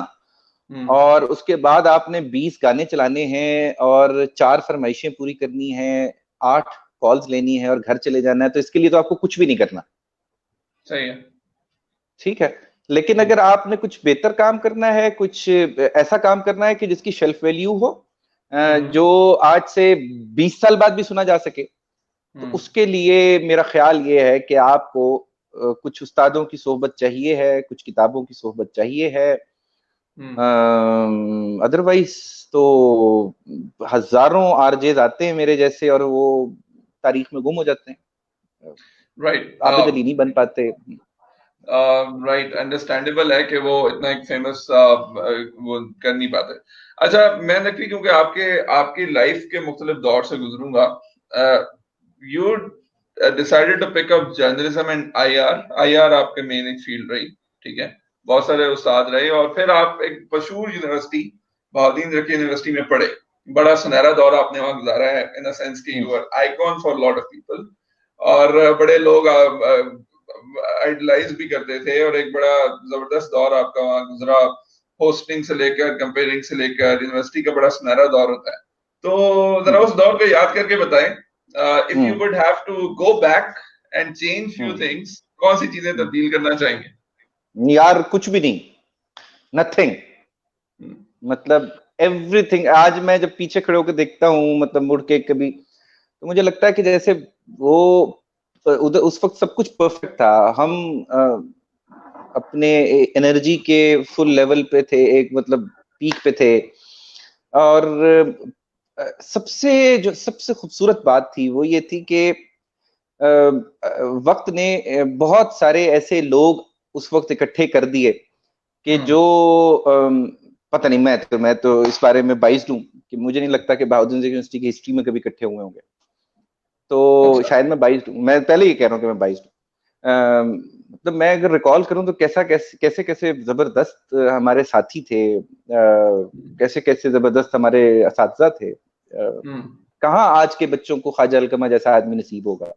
हम्म। और उसके बाद आपने 20 गाने चलाने हैं और 4 फरमाइशें पूरी करनी है, 8 कॉल्स लेनी है और घर चले जाना है, तो इसके लिए तो आपको कुछ भी नहीं करना। सही है। ठीक है। लेकिन हम्म। अगर आपने कुछ बेहतर काम करना है, कुछ ऐसा काम करना है कि जिसकी शेल्फ वैल्यू हो, हम्म। जो आज से 20 साल बाद भी सुना जा सके, तो हम्म। उसके लिए मेरा ख्याल ये है कि आपको कुछ उस्तादों की सोहबत चाहिए है, कुछ किताबों की सोहबत चाहिए है। हम्म। अदरवाइज तो हजारों आरजेज आते हैं मेरे जैसे, और वो तारीख में गुम हो जाते हैं, राइट। आबिद अली नहीं बन पाते। राइट, अंडरस्टैंडेबल है कि वो इतना एक फेमस वो कर नहीं पाते। अच्छा, मैं नकवी क्योंकि आपके आपकी लाइफ के मुख्तलिफ दौर से गुजरूंगा। You decided to pick up journalism and IR. IR आपके मेन एक फील्ड रही, ठीक है, बहुत सारे उस्ताद रहे, और फिर आप एक मशहूर यूनिवर्सिटी बहाउद्दीन रकी यूनिवर्सिटी में पढ़े। बड़ा सुनहरा दौर आपने वहां गुजारा है, इन अ सेंस कि you are icon for lot of people. और बड़े लोग आइडलाइज भी करते थे, और एक बड़ा जबरदस्त दौर आपका वहां गुजरा, होस्टिंग से लेकर, कंपेयरिंग से लेकर, यूनिवर्सिटी का बड़ा सुनहरा दौर होता है। तो जरा उस दौर को याद करके बताएं, if you would have to go back and change few things, कौन सी चीजें तब्दील करना चाहेंगे? यार कुछ भी नहीं, नथिंग, मतलब एवरीथिंग। आज मैं जब पीछे खड़े होकर देखता हूँ, मतलब मुड़ के कभी, तो मुझे लगता है कि जैसे वो उधर उस वक्त सब कुछ परफेक्ट था। हम अपने एनर्जी के फुल लेवल पे थे, एक मतलब पीक पे थे। और सबसे खूबसूरत बात थी वो ये थी कि वक्त ने बहुत सारे ऐसे लोग उस वक्त इकट्ठे कर दिए कि जो पता नहीं, मैं तो इस बारे में बाइस्ड हूँ कि मुझे नहीं लगता कि बहाउद्दीन यूनिवर्सिटी की हिस्ट्री में कभी इकट्ठे हुए होंगे। तो अच्छा। शायद मैं बाइस्ड हूँ, मैं पहले ही कह रहा हूँ कि मैं बाइस्ड हूँ। मतलब मैं अगर रिकॉल करूं तो कैसे कैसे जबरदस्त हमारे साथी थे, कैसे कैसे जबरदस्त हमारे असातिज़ा थे। कहाँ आज के बच्चों को ख्वाजा अलकमा जैसा आदमी नसीब होगा,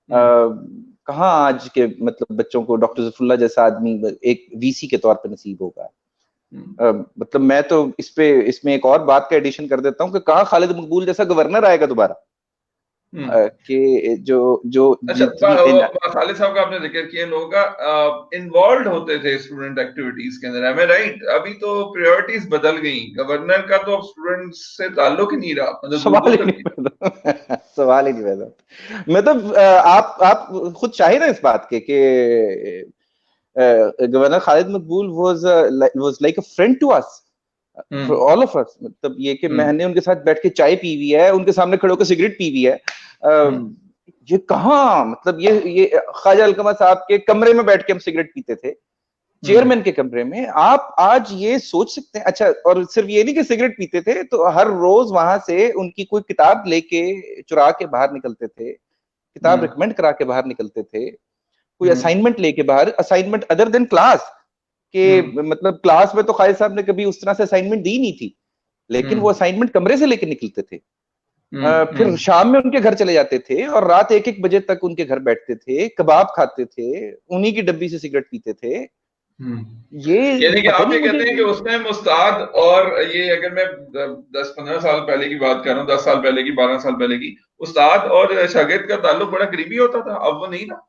कहाँ आज के मतलब बच्चों को डॉक्टर ज़फ़रुल्लाह जैसा आदमी एक वीसी के तौर पर नसीब होगा। मतलब मैं तो इसमें एक और बात का एडिशन कर देता हूँ कि कहाँ खालिद मकबूल जैसा गवर्नर आएगा दोबारा, कि जो जो अच्छा, जितनी खालिद साहब का आपने जिक्र किया, लोगों का इन्वॉल्व होते थे स्टूडेंट एक्टिविटीज के अंदर, हमें राइट? अभी तो प्रायोरिटीज बदल गई, गवर्नर का तो अब स्टूडेंट्स से ताल्लुक ही नहीं रहा, मतलब दूर सवाल ही दूर नहीं तक। पैदा सवाल ही नहीं पैदा। मतलब आप खुद शाहिद हैं इस बात के कि governor Khalid Maqbool was like a friend to us, for all of us. मतलब ये कि मैंने उनके साथ बैठ के चाय पी हुई है, उनके सामने खड़े होकर सिगरेट पी हुई है। ये कहाँ, मतलब ये ख्वाजा अलकमा साहब के कमरे में बैठ के हम सिगरेट पीते थे, चेयरमैन के कमरे में। आप आज ये सोच सकते हैं? अच्छा, और सिर्फ ये नहीं कि सिगरेट पीते थे, तो हर रोज वहां से उनकी कोई किताब लेके चुरा के बाहर निकलते थे, किताब रिकमेंड करा के बाहर निकलते थे, कोई असाइनमेंट लेके बाहर, असाइनमेंट अदर देन क्लास के, मतलब क्लास में तो खालिद साहब ने कभी उस तरह से असाइनमेंट दी नहीं थी, लेकिन वो असाइनमेंट कमरे से लेके निकलते थे। फिर शाम में उनके घर चले जाते थे और रात 1-1 बजे तक उनके घर बैठते थे, कबाब खाते थे, उन्हीं की डब्बी से सिगरेट पीते थे। ये यानी कि पता आप नहीं ये मुझे कहते हैं कि उस टाइम उस्ताद, और ये अगर मैं 10-15 साल पहले की बात कर रहा हूँ, 10 साल पहले की, 12 साल पहले की, उस्ताद और शागिर्द का ताल्लुक बड़ा करीबी होता था, अब वो नहीं ना?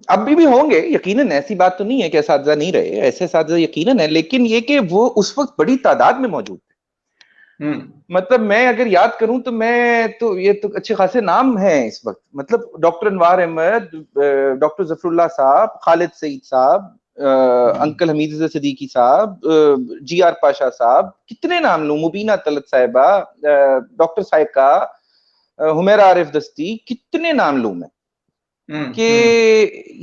अभी भी होंगे यकीनन, ऐसी बात तो नहीं है कि असातिज़ा नहीं रहे, ऐसे असातिज़ा यकीनन है, लेकिन ये कि वो उस वक्त बड़ी तादाद में मौजूद थे। मतलब मैं अगर याद करूं तो मैं तो ये तो अच्छे खासे नाम हैं इस वक्त, मतलब डॉक्टर अनवार अहमद, डॉक्टर ज़फ़रुल्लाह साहब, खालिद सईद साहब, अंकल हमीद सदीकी साहब, जी आर पाशा साहब, कितने नाम लूं, मुबीना तलत साहिबा, डॉक्टर साहिका, हुमैरा आरिफ दस्ती, कितने नाम लूं मैं, कि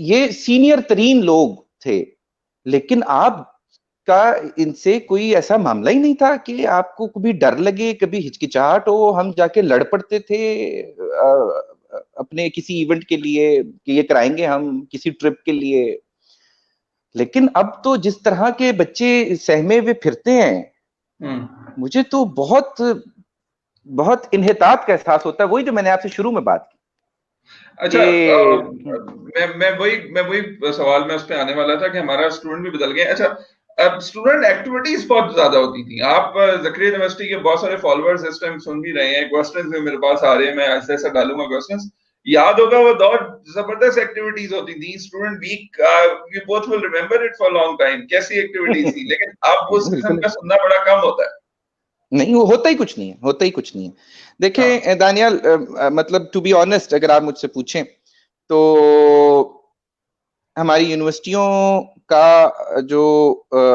ये सीनियर तरीन लोग थे। लेकिन आप का इनसे कोई ऐसा मामला ही नहीं था कि आपको कभी डर लगे, कभी हिचकिचाहट हो। हम जाके लड़ पड़ते थे अपने किसी इवेंट के लिए कि ये कराएंगे हम, किसी ट्रिप के लिए। लेकिन अब तो जिस तरह के बच्चे सहमे हुए फिरते हैं, मुझे तो बहुत बहुत इन्हितात का एहसास होता है। वही जो मैंने आपसे शुरू में बात की। अच्छा, मैं वही सवाल में उस पे आने वाला था कि हमारा स्टूडेंट भी बदल गया। अच्छा, अब स्टूडेंट एक्टिविटीज बहुत ज्यादा होती थी। आप ज़करिया यूनिवर्सिटी के बहुत सारे फॉलोअर्स इस टाइम सुन भी रहे हैं, क्वेश्चंस भी मेरे पास आ रहे हैं, मैं ऐसे ऐसे डालूंगा क्वेश्चंस। याद होगा वो दौर, जबरदस्त एक्टिविटीज होती थी, student week, we both will remember it for long time, कैसी एक्टिविटीज थी। लेकिन अब उस किस्म बिल्कुल का सुनना बड़ा कम होता है। नहीं, वो होता ही कुछ नहीं है, होता ही कुछ नहीं है। देखें दानियाल, मतलब टू बी ऑनेस्ट अगर आप मुझसे पूछें तो हमारी यूनिवर्सिटियों का जो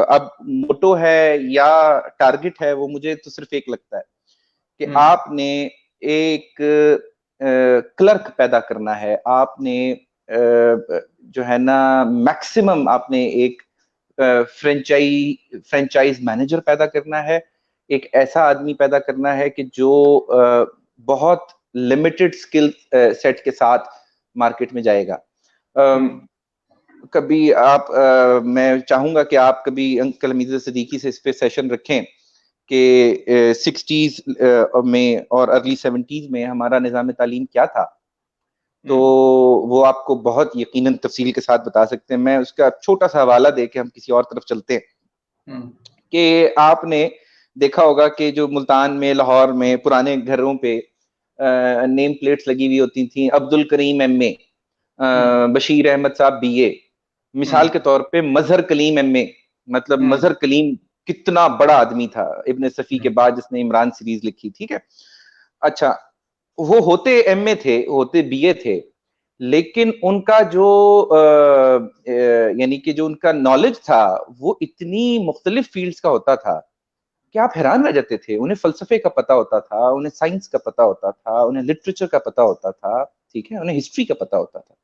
अब मोटो है या टारगेट है, वो मुझे तो सिर्फ एक लगता है कि आपने एक क्लर्क पैदा करना है, आपने जो है ना मैक्सिमम आपने एक फ्रेंचाइज मैनेजर पैदा करना है, एक ऐसा आदमी पैदा करना है कि जो बहुत लिमिटेड स्किल सेट के साथ मार्केट में जाएगा। कभी आप मैं चाहूंगा कि आप कभी अंकल हमीद सदीकी से इस पे सेशन रखें कि 60s में और अर्ली 70s में हमारा निज़ाम तालीम क्या था। तो वो आपको बहुत यकीनन तफसील के साथ बता सकते हैं। मैं उसका छोटा सा हवाला दे के हम किसी और तरफ चलते हैं कि आपने देखा होगा कि जो मुल्तान में, लाहौर में पुराने घरों पे नेम प्लेट्स लगी हुई होती थी, अब्दुल करीम एमए, बशीर अहमद साहब बीए, मिसाल के तौर पे मजहर कलीम एमए, मतलब मजहर कलीम कितना बड़ा आदमी था इब्न सफी के बाद, जिसने इमरान सीरीज लिखी, ठीक है। अच्छा, वो होते एमए थे, होते बीए थे, लेकिन उनका जो यानी कि जो उनका नॉलेज था वो इतनी मुख्तलिफ फील्ड्स का होता था कि आप हैरान रह जाते थे। उन्हें फलसफे का पता होता था, उन्हें साइंस का पता होता था, उन्हें लिटरेचर का पता होता था, ठीक है, उन्हें हिस्ट्री का पता होता था।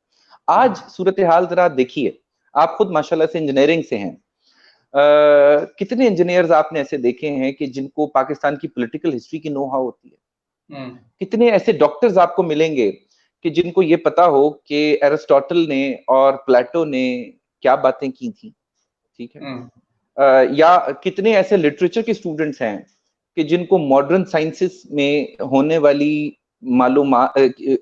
आज सूरत हाल जरा देखिए, आप खुद माशाल्लाह से इंजीनियरिंग से हैं। कितने इंजीनियर्स आपने ऐसे देखे हैं कि जिनको पाकिस्तान की पॉलिटिकल हिस्ट्री की नो हाउ होती है? कितने ऐसे डॉक्टर्स आपको मिलेंगे कि जिनको ये पता हो कि एरिस्टोटल ने और प्लेटो ने क्या बातें की थी, ठीक है। या कितने ऐसे लिटरेचर के स्टूडेंट्स हैं कि जिनको मॉडर्न साइंसेस में होने वाली मालूमात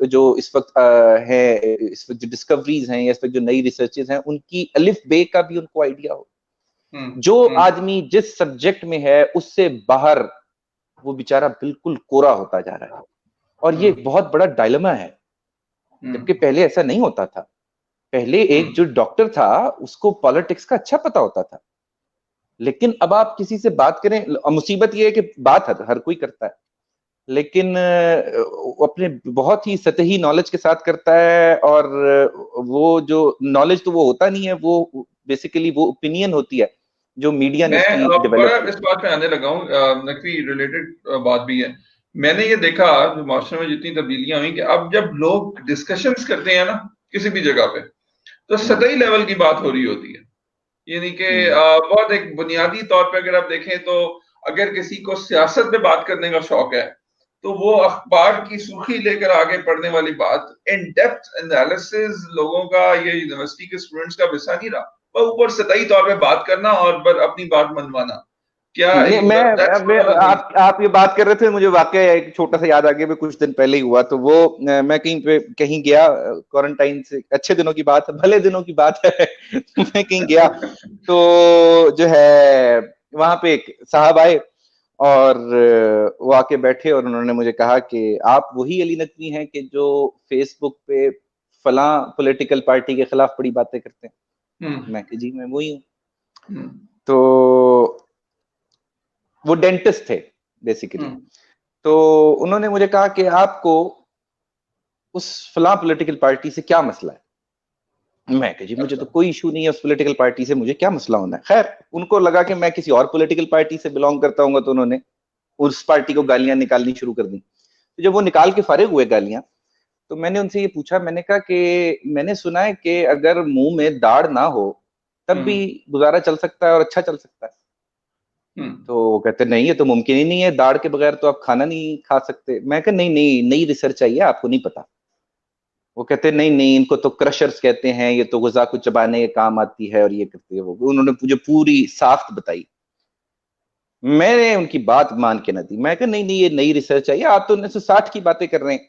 जो इस वक्त है, इस वक्त जो डिस्कवरीज हैं या इस वक्त जो नई रिसर्चेस हैं, उनकी अलिफ बे का भी उनको आइडिया हो। जो आदमी जिस सब्जेक्ट में है उससे बाहर वो बेचारा बिल्कुल कोरा होता जा रहा है, और ये बहुत बड़ा डायलेमा है, जबकि पहले ऐसा नहीं होता था। पहले एक जो डॉक्टर था उसको पॉलिटिक्स का अच्छा पता होता था, लेकिन अब आप किसी से बात करें, मुसीबत ये है कि बात हर कोई करता है, लेकिन अपने बहुत ही सतही नॉलेज के साथ करता है, और वो जो नॉलेज तो वो होता नहीं है, वो बेसिकली वो ओपिनियन होती है जो मीडिया ने उसकी डेवलप की। इस बात पे आने लगा हूँ, नकवी रिलेटेड बात भी है। मैंने ये देखा जो माशरे में जितनी तब्दीलियां हुई कि अब जब लोग डिस्कशंस करते हैं ना किसी भी जगह पे, तो सतही लेवल की बात हो रही होती है। यानी कि बहुत एक बुनियादी तौर पे अगर आप देखें तो अगर किसी को सियासत पे बात करने का शौक है तो वो अखबार की सुर्खी लेकर आगे पढ़ने वाली बात, इन डेप्थ एनालिसिस लोगों का, ये यूनिवर्सिटी के स्टूडेंट्स का विषय नहीं रहा। पर ऊपर सतही तौर पे बात करना और अपनी बात मनवाना, क्या नहीं, मैं आप ये बात कर रहे थे, मुझे वाकया एक छोटा सा याद आ गया, कुछ दिन पहले ही हुआ। तो वो मैं कहीं गया, क्वारंटाइन से अच्छे दिनों की बात है, भले दिनों की बात है मैं कहीं गया तो जो है वहां पे एक साहब आए और वो आके बैठे और उन्होंने मुझे कहा कि आप वही अली नकवी हैं कि जो फेसबुक पे फला पॉलिटिकल पार्टी के खिलाफ बड़ी बातें करते हैं? मैं कि जी मैं वही हूँ। तो वो डेंटिस्ट थे बेसिकली। तो उन्होंने मुझे कहा कि आपको उस फला पॉलिटिकल पार्टी से क्या मसला है? मैं कहा जी मुझे तो कोई इशू नहीं है उस पॉलिटिकल पार्टी से, मुझे क्या मसला होना है। खैर, उनको लगा कि मैं किसी और पॉलिटिकल पार्टी से बिलोंग करता हूँ, तो उन्होंने उस पार्टी को गालियां निकालनी शुरू कर दी। तो जब वो निकाल के फारिग हुए गालियां, तो मैंने उनसे ये पूछा, मैंने कहा कि मैंने सुना है कि अगर मुंह में दाढ़ ना हो तब भी गुजारा चल सकता है और अच्छा चल सकता है। तो वो कहते नहीं, ये तो मुमकिन ही नहीं है, दाढ़ के बगैर तो आप खाना नहीं खा सकते। मैं कहा नहीं नहीं, नई रिसर्च आई है, आपको नहीं पता। वो कहते नहीं नहीं, इनको तो क्रशर्स कहते हैं, ये तो गुजा को चबाने के काम आती है और ये करती है वो। उन्होंने मुझे पूरी साख्त बताई, मैंने उनकी बात मान के ना दी। मैं कहा नहीं नहीं, ये नई रिसर्च आई है, आप तो 1960 की बातें कर रहे हैं,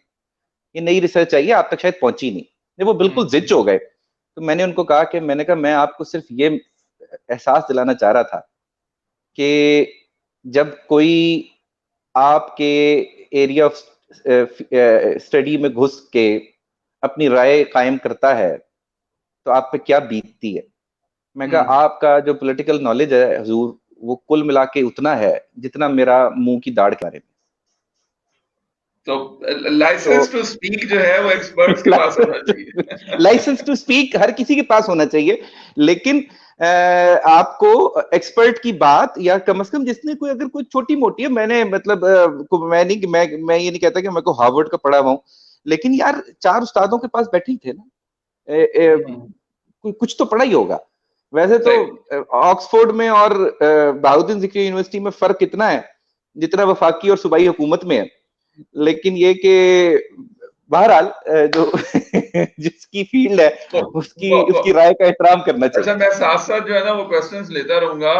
ये नई रिसर्च आई है, आप तक शायद पहुंची नहीं। वो बिल्कुल जिच हो गए। तो मैंने उनको कहा कि मैंने कहा मैं आपको सिर्फ ये एहसास दिलाना चाह रहा था कि जब कोई आपके एरिया ऑफ स्टडी में घुस के अपनी राय कायम करता है तो आप पे क्या बीतती है। मैं कहा आपका जो पॉलिटिकल नॉलेज है हुजूर, वो कुल मिला के उतना है जितना मेरा मुंह की दाढ़ के बारे में। तो लाइसेंस टू स्पीक जो है वो एक्सपर्ट्स के पास होना चाहिए। लाइसेंस टू स्पीक हर किसी के पास होना चाहिए, लेकिन आपको एक्सपर्ट की बात, या कम से कम जिसने कोई अगर कोई छोटी मोटी है, मैंने मतलब मैं नहीं, मैं ये नहीं कहता कि मैं को हार्वर्ड का पढ़ा हुआ हूं, लेकिन यार 4 उस्तादों के पास बैठे ही थे ना, कुछ तो पढ़ा ही होगा। वैसे तो ऑक्सफोर्ड में और बहाउद्दीन ज़िक्री यूनिवर्सिटी में फर्क कितना है जितना वफाकी और सूबाई हुकूमत में है। लेकिन ये कि बहरहाल जो जिसकी फील्ड है उसकी राय का एहतराम करना चाहिए। अच्छा, मैं साथ साथ जो है ना वो क्वेश्चंस लेता रहूंगा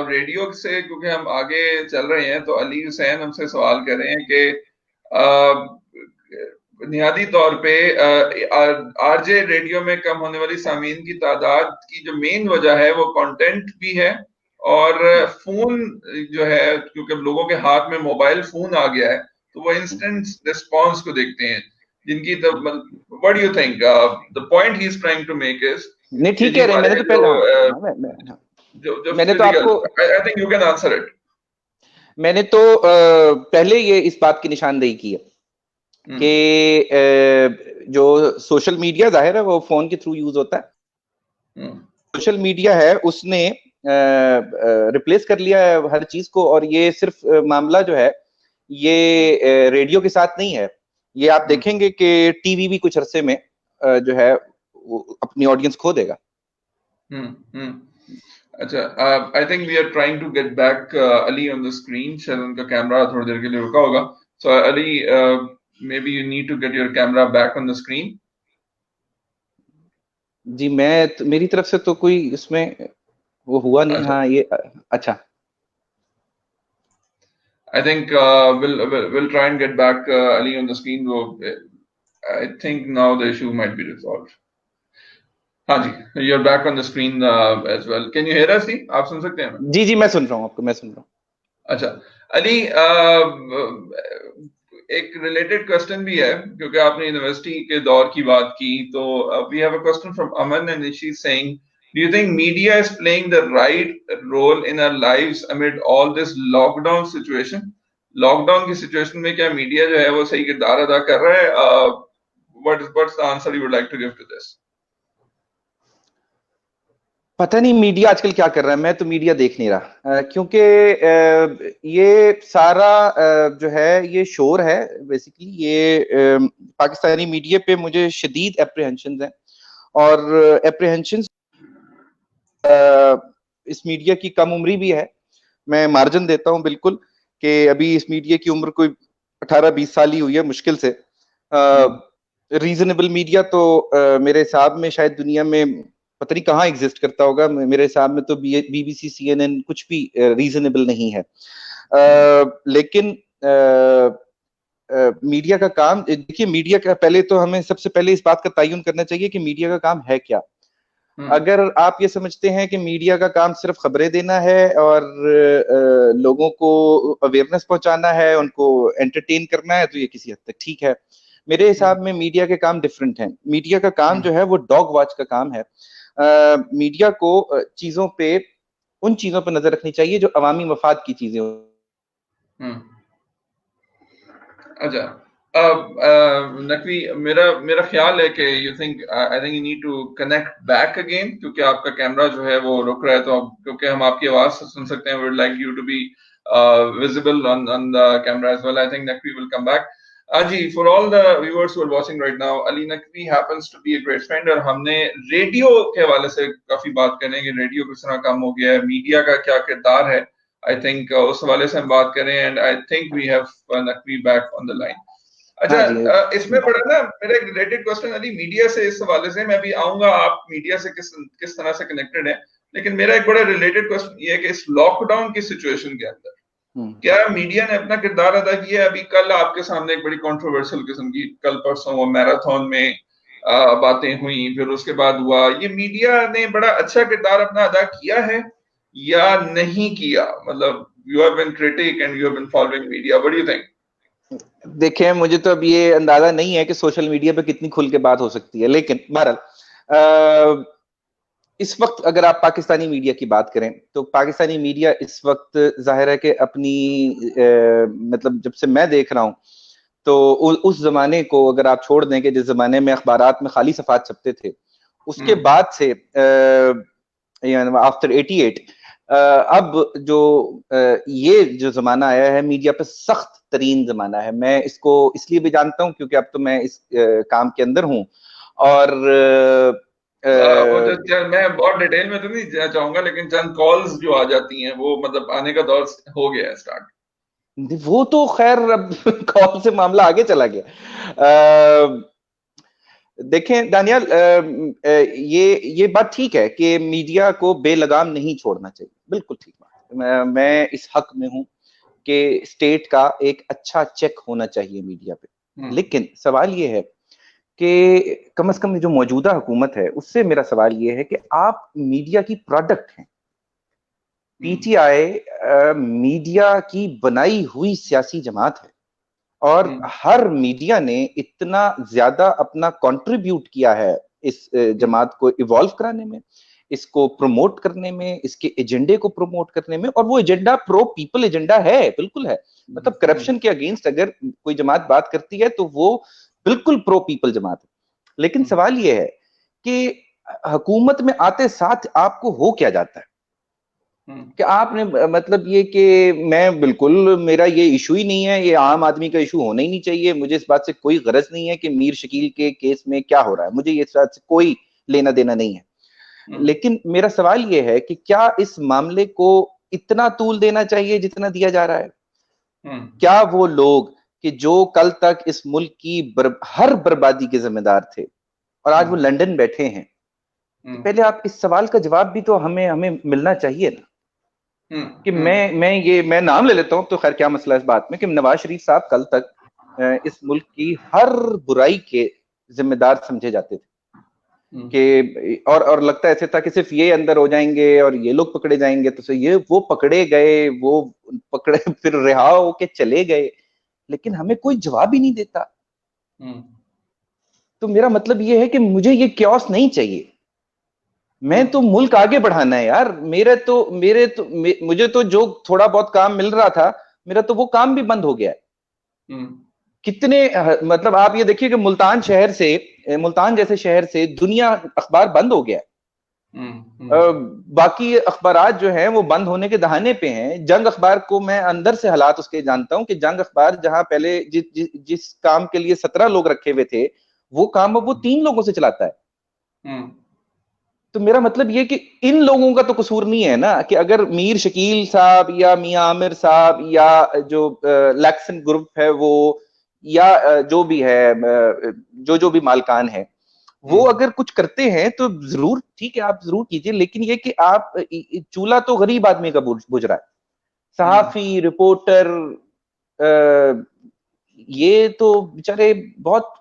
रेडियो से, क्योंकि हम आगे चल रहे हैं। तो अली हुसैन हमसे सवाल कर रहे हैं कि बुनियादी तौर पे आरजे रेडियो में कम होने वाली सामीन की तादाद की जो मेन वजह है वो कंटेंट भी है, और फोन जो है, क्योंकि अब लोगों के हाथ में मोबाइल फोन आ गया है, तो वो इंस्टेंट रिस्पॉन्स को देखते हैं, जिनकी what do you think the point he is trying to make is नहीं कि ठीक जी कह रहे हैं। मैंने हमारे तो जो पहले हाँ, जो मैंने तो फिजिकल, आपको आई think you can answer it. मैंने तो पहले ये इस बात की निशानदेही की है कि जो सोशल मीडिया जाहिर है वो फोन के थ्रू यूज होता है। सोशल मीडिया है उसने रिप्लेस कर लिया है हर चीज को, और ये सिर्फ मामला जो है ये रेडियो के साथ नहीं है। ये आप देखेंगे कि टीवी भी कुछ अरसे में जो है अपनी ऑडियंस खो देगा। अच्छा, I think we are trying to get back Ali on the screen. शायद उनका कैमरा थोड़ी देर के लिए रुका होगा। So Ali, maybe you need to get your camera back on the screen. जी मेरी तरफ से तो कोई इसमें वो हुआ नहीं। अच्छा, हाँ ये अच्छा। I think we'll try and get back Ali on the screen. I think now the issue might be resolved. हाँ जी, you're back on the screen as well. Can you hear us? जी, आप सुन सकते हैं हमें? जी जी मैं सुन रहा हूँ आपको, मैं सुन रहा हूँ। अच्छा अली, एक रिलेटेड क्वेश्चन भी है, क्योंकि आपने यूनिवर्सिटी के दौर की बात की, तो we have a question from Aman and she is saying, do you think media is playing the right role in our lives amid all this lockdown situation? Lockdown की सिचुएशन में क्या मीडिया जो है वो सही किरदार अदा कर रहा है? What's the answer you would like to give to this? पता नहीं मीडिया आजकल क्या कर रहा है, मैं तो मीडिया देख नहीं रहा, क्योंकि ये सारा जो है ये शोर है बेसिकली। ये पाकिस्तानी मीडिया पे मुझे शदीद एप्रीहेंशन है, और एप्रीहेंशन इस मीडिया की कम उम्री भी है। मैं मार्जिन देता हूं बिल्कुल कि अभी इस मीडिया की उम्र कोई 18-20 साल ही हुई है मुश्किल से। रीजनेबल मीडिया तो मेरे हिसाब में शायद दुनिया में पता नहीं कहाँ एग्जिस्ट करता होगा। मेरे हिसाब में तो बीबीसी CNN कुछ भी रीजनेबल नहीं है। लेकिन मीडिया का काम देखिए, मीडिया का पहले तो हमें सबसे पहले इस बात का तयन करना चाहिए कि मीडिया का काम है क्या। अगर आप ये समझते हैं कि मीडिया का काम सिर्फ खबरें देना है और लोगों को अवेयरनेस पहुंचाना है, उनको एंटरटेन करना है, तो ये किसी हद तक ठीक है। मेरे हिसाब में मीडिया के काम डिफरेंट हैं। मीडिया का काम जो है वो डॉग वॉच का काम है। मीडिया को चीजों पे, उन चीजों पर नजर रखनी चाहिए जो अवामी मफाद की चीजें हो। अच्छा, नकवी, मेरा मेरा ख्याल है कि you think I think you need to connect back again, क्योंकि आपका कैमरा जो है वो रुक रहा है, तो क्योंकि हम आपकी आवाज सुन सकते हैं, we would like you to be visible on the camera as well. I think Naqvi will come back. जी, for all the viewers who are watching right now, Ali Naqvi happens to be a great friend, और हमने radio के हवाले से काफी बात करने कि रेडियो किस तरह कम हो गया है, मीडिया का क्या किरदार है। आई थिंक उस हवाले से हम बात करें, and I think we have Naqvi back on the line. अच्छा, हाँ इसमें बड़ा ना मेरा एक रिलेटेड क्वेश्चन अली मीडिया से, इस हवाले से मैं भी आऊंगा, आप मीडिया से किस तरह से कनेक्टेड है, लेकिन मेरा एक बड़ा रिलेटेड क्वेश्चन ये है कि इस लॉकडाउन की सिचुएशन के अंदर क्या मीडिया ने अपना किरदार अदा किया है? अभी कल आपके सामने एक बड़ी कंट्रोवर्शियल किस्म की, कल परसों वो मैराथन में बातें हुई, फिर उसके बाद हुआ, ये मीडिया ने बड़ा अच्छा किरदार अपना अदा किया है या नहीं किया? मतलब you have been critic and you have been following media, what do you think? देखें, मुझे तो अब ये अंदाजा नहीं है कि सोशल मीडिया पे कितनी खुल के बात हो सकती है, लेकिन बहरहाल इस वक्त अगर आप पाकिस्तानी मीडिया की बात करें तो पाकिस्तानी मीडिया इस वक्त जाहिर है कि अपनी मतलब जब से मैं देख रहा हूं तो उस जमाने को अगर आप छोड़ दें कि जिस जमाने में अखबारात में खाली सफात छपते थे, उसके बाद से आफ्टर 88 अब जो ये जो जमाना आया है मीडिया पे सख्त तरीन जमाना है। मैं इसको इसलिए भी जानता हूं क्योंकि अब तो मैं इस काम के अंदर हूं, और मैं बहुत डिटेल में तो नहीं चाहूंगा, लेकिन चंद कॉल्स जो आ जाती हैं वो मतलब आने का दौर हो गया है स्टार्ट। वो तो खैर अब कौन से मामला आगे चला गया। देखें दानियाल, ये बात ठीक है कि मीडिया को बेलगाम नहीं छोड़ना चाहिए, बिल्कुल ठीक बात है। मैं इस हक में हूं कि स्टेट का एक अच्छा चेक होना चाहिए मीडिया पे। लेकिन सवाल ये है कि कम से कम जो मौजूदा हुकूमत है उससे मेरा सवाल ये है कि आप मीडिया की प्रोडक्ट हैं। पीटीआई मीडिया की बनाई हुई सियासी जमात है और हर मीडिया ने इतना ज्यादा अपना कंट्रीब्यूट किया है इस जमात को इवॉल्व कराने में, इसको प्रमोट करने में, इसके एजेंडे को प्रमोट करने में, और वो एजेंडा प्रो पीपल एजेंडा है, बिल्कुल है। मतलब करप्शन के अगेंस्ट अगर कोई जमात बात करती है तो वो बिल्कुल प्रो पीपल जमात है। लेकिन सवाल ये है कि हुकूमत में आते साथ आपको हो क्या जाता है कि आपने मतलब ये कि मैं बिल्कुल, मेरा ये इशू ही नहीं है, ये आम आदमी का इशू होना ही नहीं चाहिए, मुझे इस बात से कोई गरज नहीं है कि मीर शकील के केस में क्या हो रहा है, मुझे ये इस बात से कोई लेना देना नहीं है। लेकिन मेरा सवाल ये है कि क्या इस मामले को इतना तूल देना चाहिए जितना दिया जा रहा है? क्या वो लोग कि जो कल तक इस मुल्क की हर बर्बादी के जिम्मेदार थे और आज वो लंदन बैठे हैं, तो पहले आप इस सवाल का जवाब भी तो हमें मिलना चाहिए ना कि मैं नाम ले लेता हूं तो खैर क्या मसला इस बात में कि नवाज शरीफ साहब कल तक इस मुल्क की हर बुराई के जिम्मेदार समझे जाते थे कि और लगता ऐसे था कि सिर्फ ये अंदर हो जाएंगे और ये लोग पकड़े जाएंगे, तो ये वो पकड़े गए, वो पकड़े फिर रिहा होके चले गए, लेकिन हमें कोई जवाब ही नहीं देता। तो मेरा मतलब ये है कि मुझे ये क्योस नहीं चाहिए, मैं तो मुल्क आगे बढ़ाना है यार। मुझे तो जो थोड़ा बहुत काम मिल रहा था, मेरा तो वो काम भी बंद हो गया है। कितने मतलब आप ये देखिए कि मुल्तान जैसे शहर से दुनिया अखबार बंद हो गया है। बाकी अखबारात जो हैं वो बंद होने के दहाने पे हैं। जंग अखबार को मैं अंदर से हालात उसके जानता हूं कि जंग अखबार जहां पहले जिस काम के लिए 17 लोग रखे हुए थे, वो काम अब वो 3 लोगों से चलाता है। तो मेरा मतलब ये कि इन लोगों का तो कसूर नहीं है ना कि अगर मीर शकील साहब या मियां आमिर साहब या जो लैक्सन ग्रुप है वो या जो भी है जो भी मालकान है वो अगर कुछ करते हैं तो जरूर ठीक है, आप जरूर कीजिए, लेकिन ये कि आप चूल्हा तो गरीब आदमी का बुझ रहा है, सहाफी रिपोर्टर ये तो बेचारे बहुत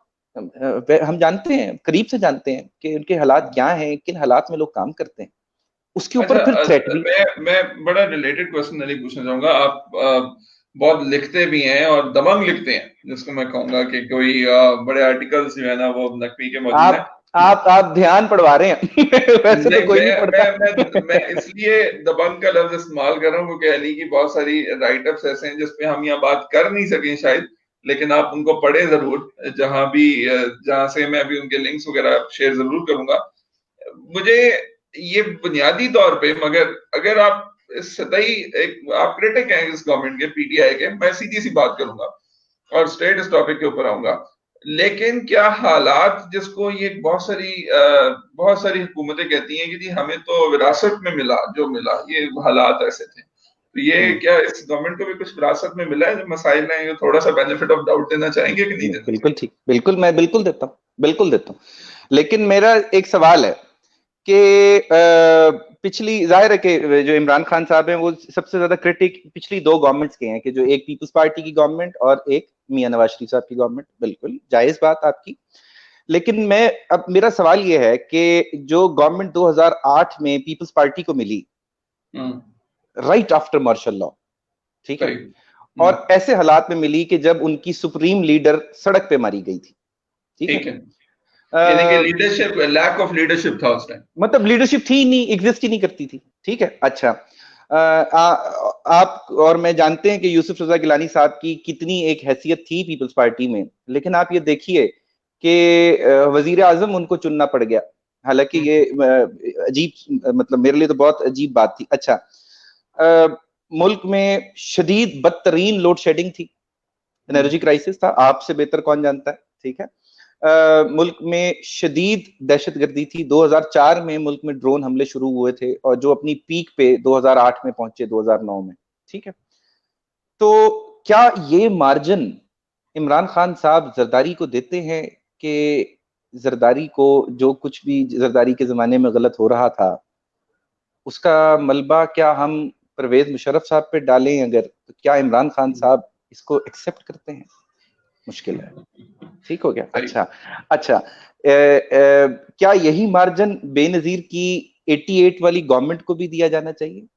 हम जानते हैं, करीब से जानते हैं कि उनके हालात क्या हैं, किन हालात में लोग काम करते हैं, उसके ऊपर फिर थ्रेट भी। मैं बड़ा रिलेटेड क्वेश्चन नहीं पूछना चाहूंगा। आप बहुत लिखते भी हैं और दबंग लिखते हैं, जिसको मैं कहूंगा कि कोई बड़े आर्टिकल्स जो है ना वो नकवी के मौजूद है। आप ध्यान पढ़वा रहे हैं वैसे तो कोई नहीं पढ़ता। मैं इसलिए दबंग का लफ्ज इस्तेमाल कर रहा हूँ क्योंकि अली की बहुत सारी राइटअप्स ऐसे हैं जिसपे हम यहाँ बात कर नहीं सकें शायद, लेकिन आप उनको पढ़े जरूर, जहां से मैं अभी उनके लिंक्स वगैरह शेयर जरूर करूंगा। मुझे ये बुनियादी तौर पे, मगर अगर आप इस सतही आप क्रिटिक हैं इस गवर्नमेंट के, पीटीआई के, मैं सीधी सी बात करूंगा और स्ट्रेट इस टॉपिक के ऊपर आऊंगा, लेकिन क्या हालात जिसको ये बहुत सारी हुकूमतें कहती हैं कि जी हमें तो विरासत में मिला जो मिला, ये हालात ऐसे थे, तो ये क्या इस गवर्नमेंट को भी कुछ विरासत में मिला है जो मसाइल हैं, थोड़ा सा बेनिफिट ऑफ डाउट देना चाहेंगे कि नहीं देना? बिल्कुल ठीक, बिल्कुल मैं बिल्कुल देता हूँ। लेकिन मेरा एक सवाल है कि पिछली, जाहिर है कि जो इमरान खान साहब हैं वो सबसे ज्यादा क्रिटिक पिछली 2 गवर्नमेंट्स के हैं कि जो एक पीपल्स पार्टी की गवर्नमेंट और एक मियां नवाज शरीफ साहब की गवर्नमेंट, बिल्कुल जायज बात आपकी। लेकिन अब मेरा सवाल ये है कि जो गवर्नमेंट 2008 में पीपल्स पार्टी को मिली राइट आफ्टर मार्शल लॉ, ठीक है, और ऐसे हालात में मिली कि जब उनकी सुप्रीम लीडर सड़क पे मारी गई थी, ठीक है, लीडरशिप, लैक ऑफ लीडरशिप था उस टाइम, मतलब लीडरशिप थी नहीं, एग्जिस्ट ही नहीं करती थी, ठीक है। अच्छा, आप और मैं जानते हैं कि यूसुफ रजा गिलानी साहब की कितनी एक हैसियत थी पीपल्स पार्टी में, लेकिन आप ये देखिए कि वजीर आजम उनको चुनना पड़ गया, हालांकि ये अजीब, मतलब मेरे लिए तो बहुत अजीब बात थी। अच्छा, मुल्क में शदीद बदतरीन लोड शेडिंग थी, एनर्जी क्राइसिस था, आपसे बेहतर कौन जानता है, ठीक है। मुल्क में शदीद दहशतगर्दी थी, 2004 में मुल्क में ड्रोन हमले शुरू हुए थे और जो अपनी पीक पे 2008 में पहुंचे 2009 में, ठीक है। तो क्या ये मार्जिन इमरान खान साहब जरदारी को देते हैं कि जरदारी को जो कुछ भी जरदारी के जमाने में गलत हो रहा था उसका मलबा क्या हम परवेज मुशर्रफ साहब पे डालें अगर, तो क्या इमरान खान साहब इसको एक्सेप्ट करते हैं? मुश्किल है। ठीक हो गया। अच्छा अच्छा, क्या यही मार्जिन बेनजीर की 88 वाली गवर्नमेंट को भी दिया जाना चाहिए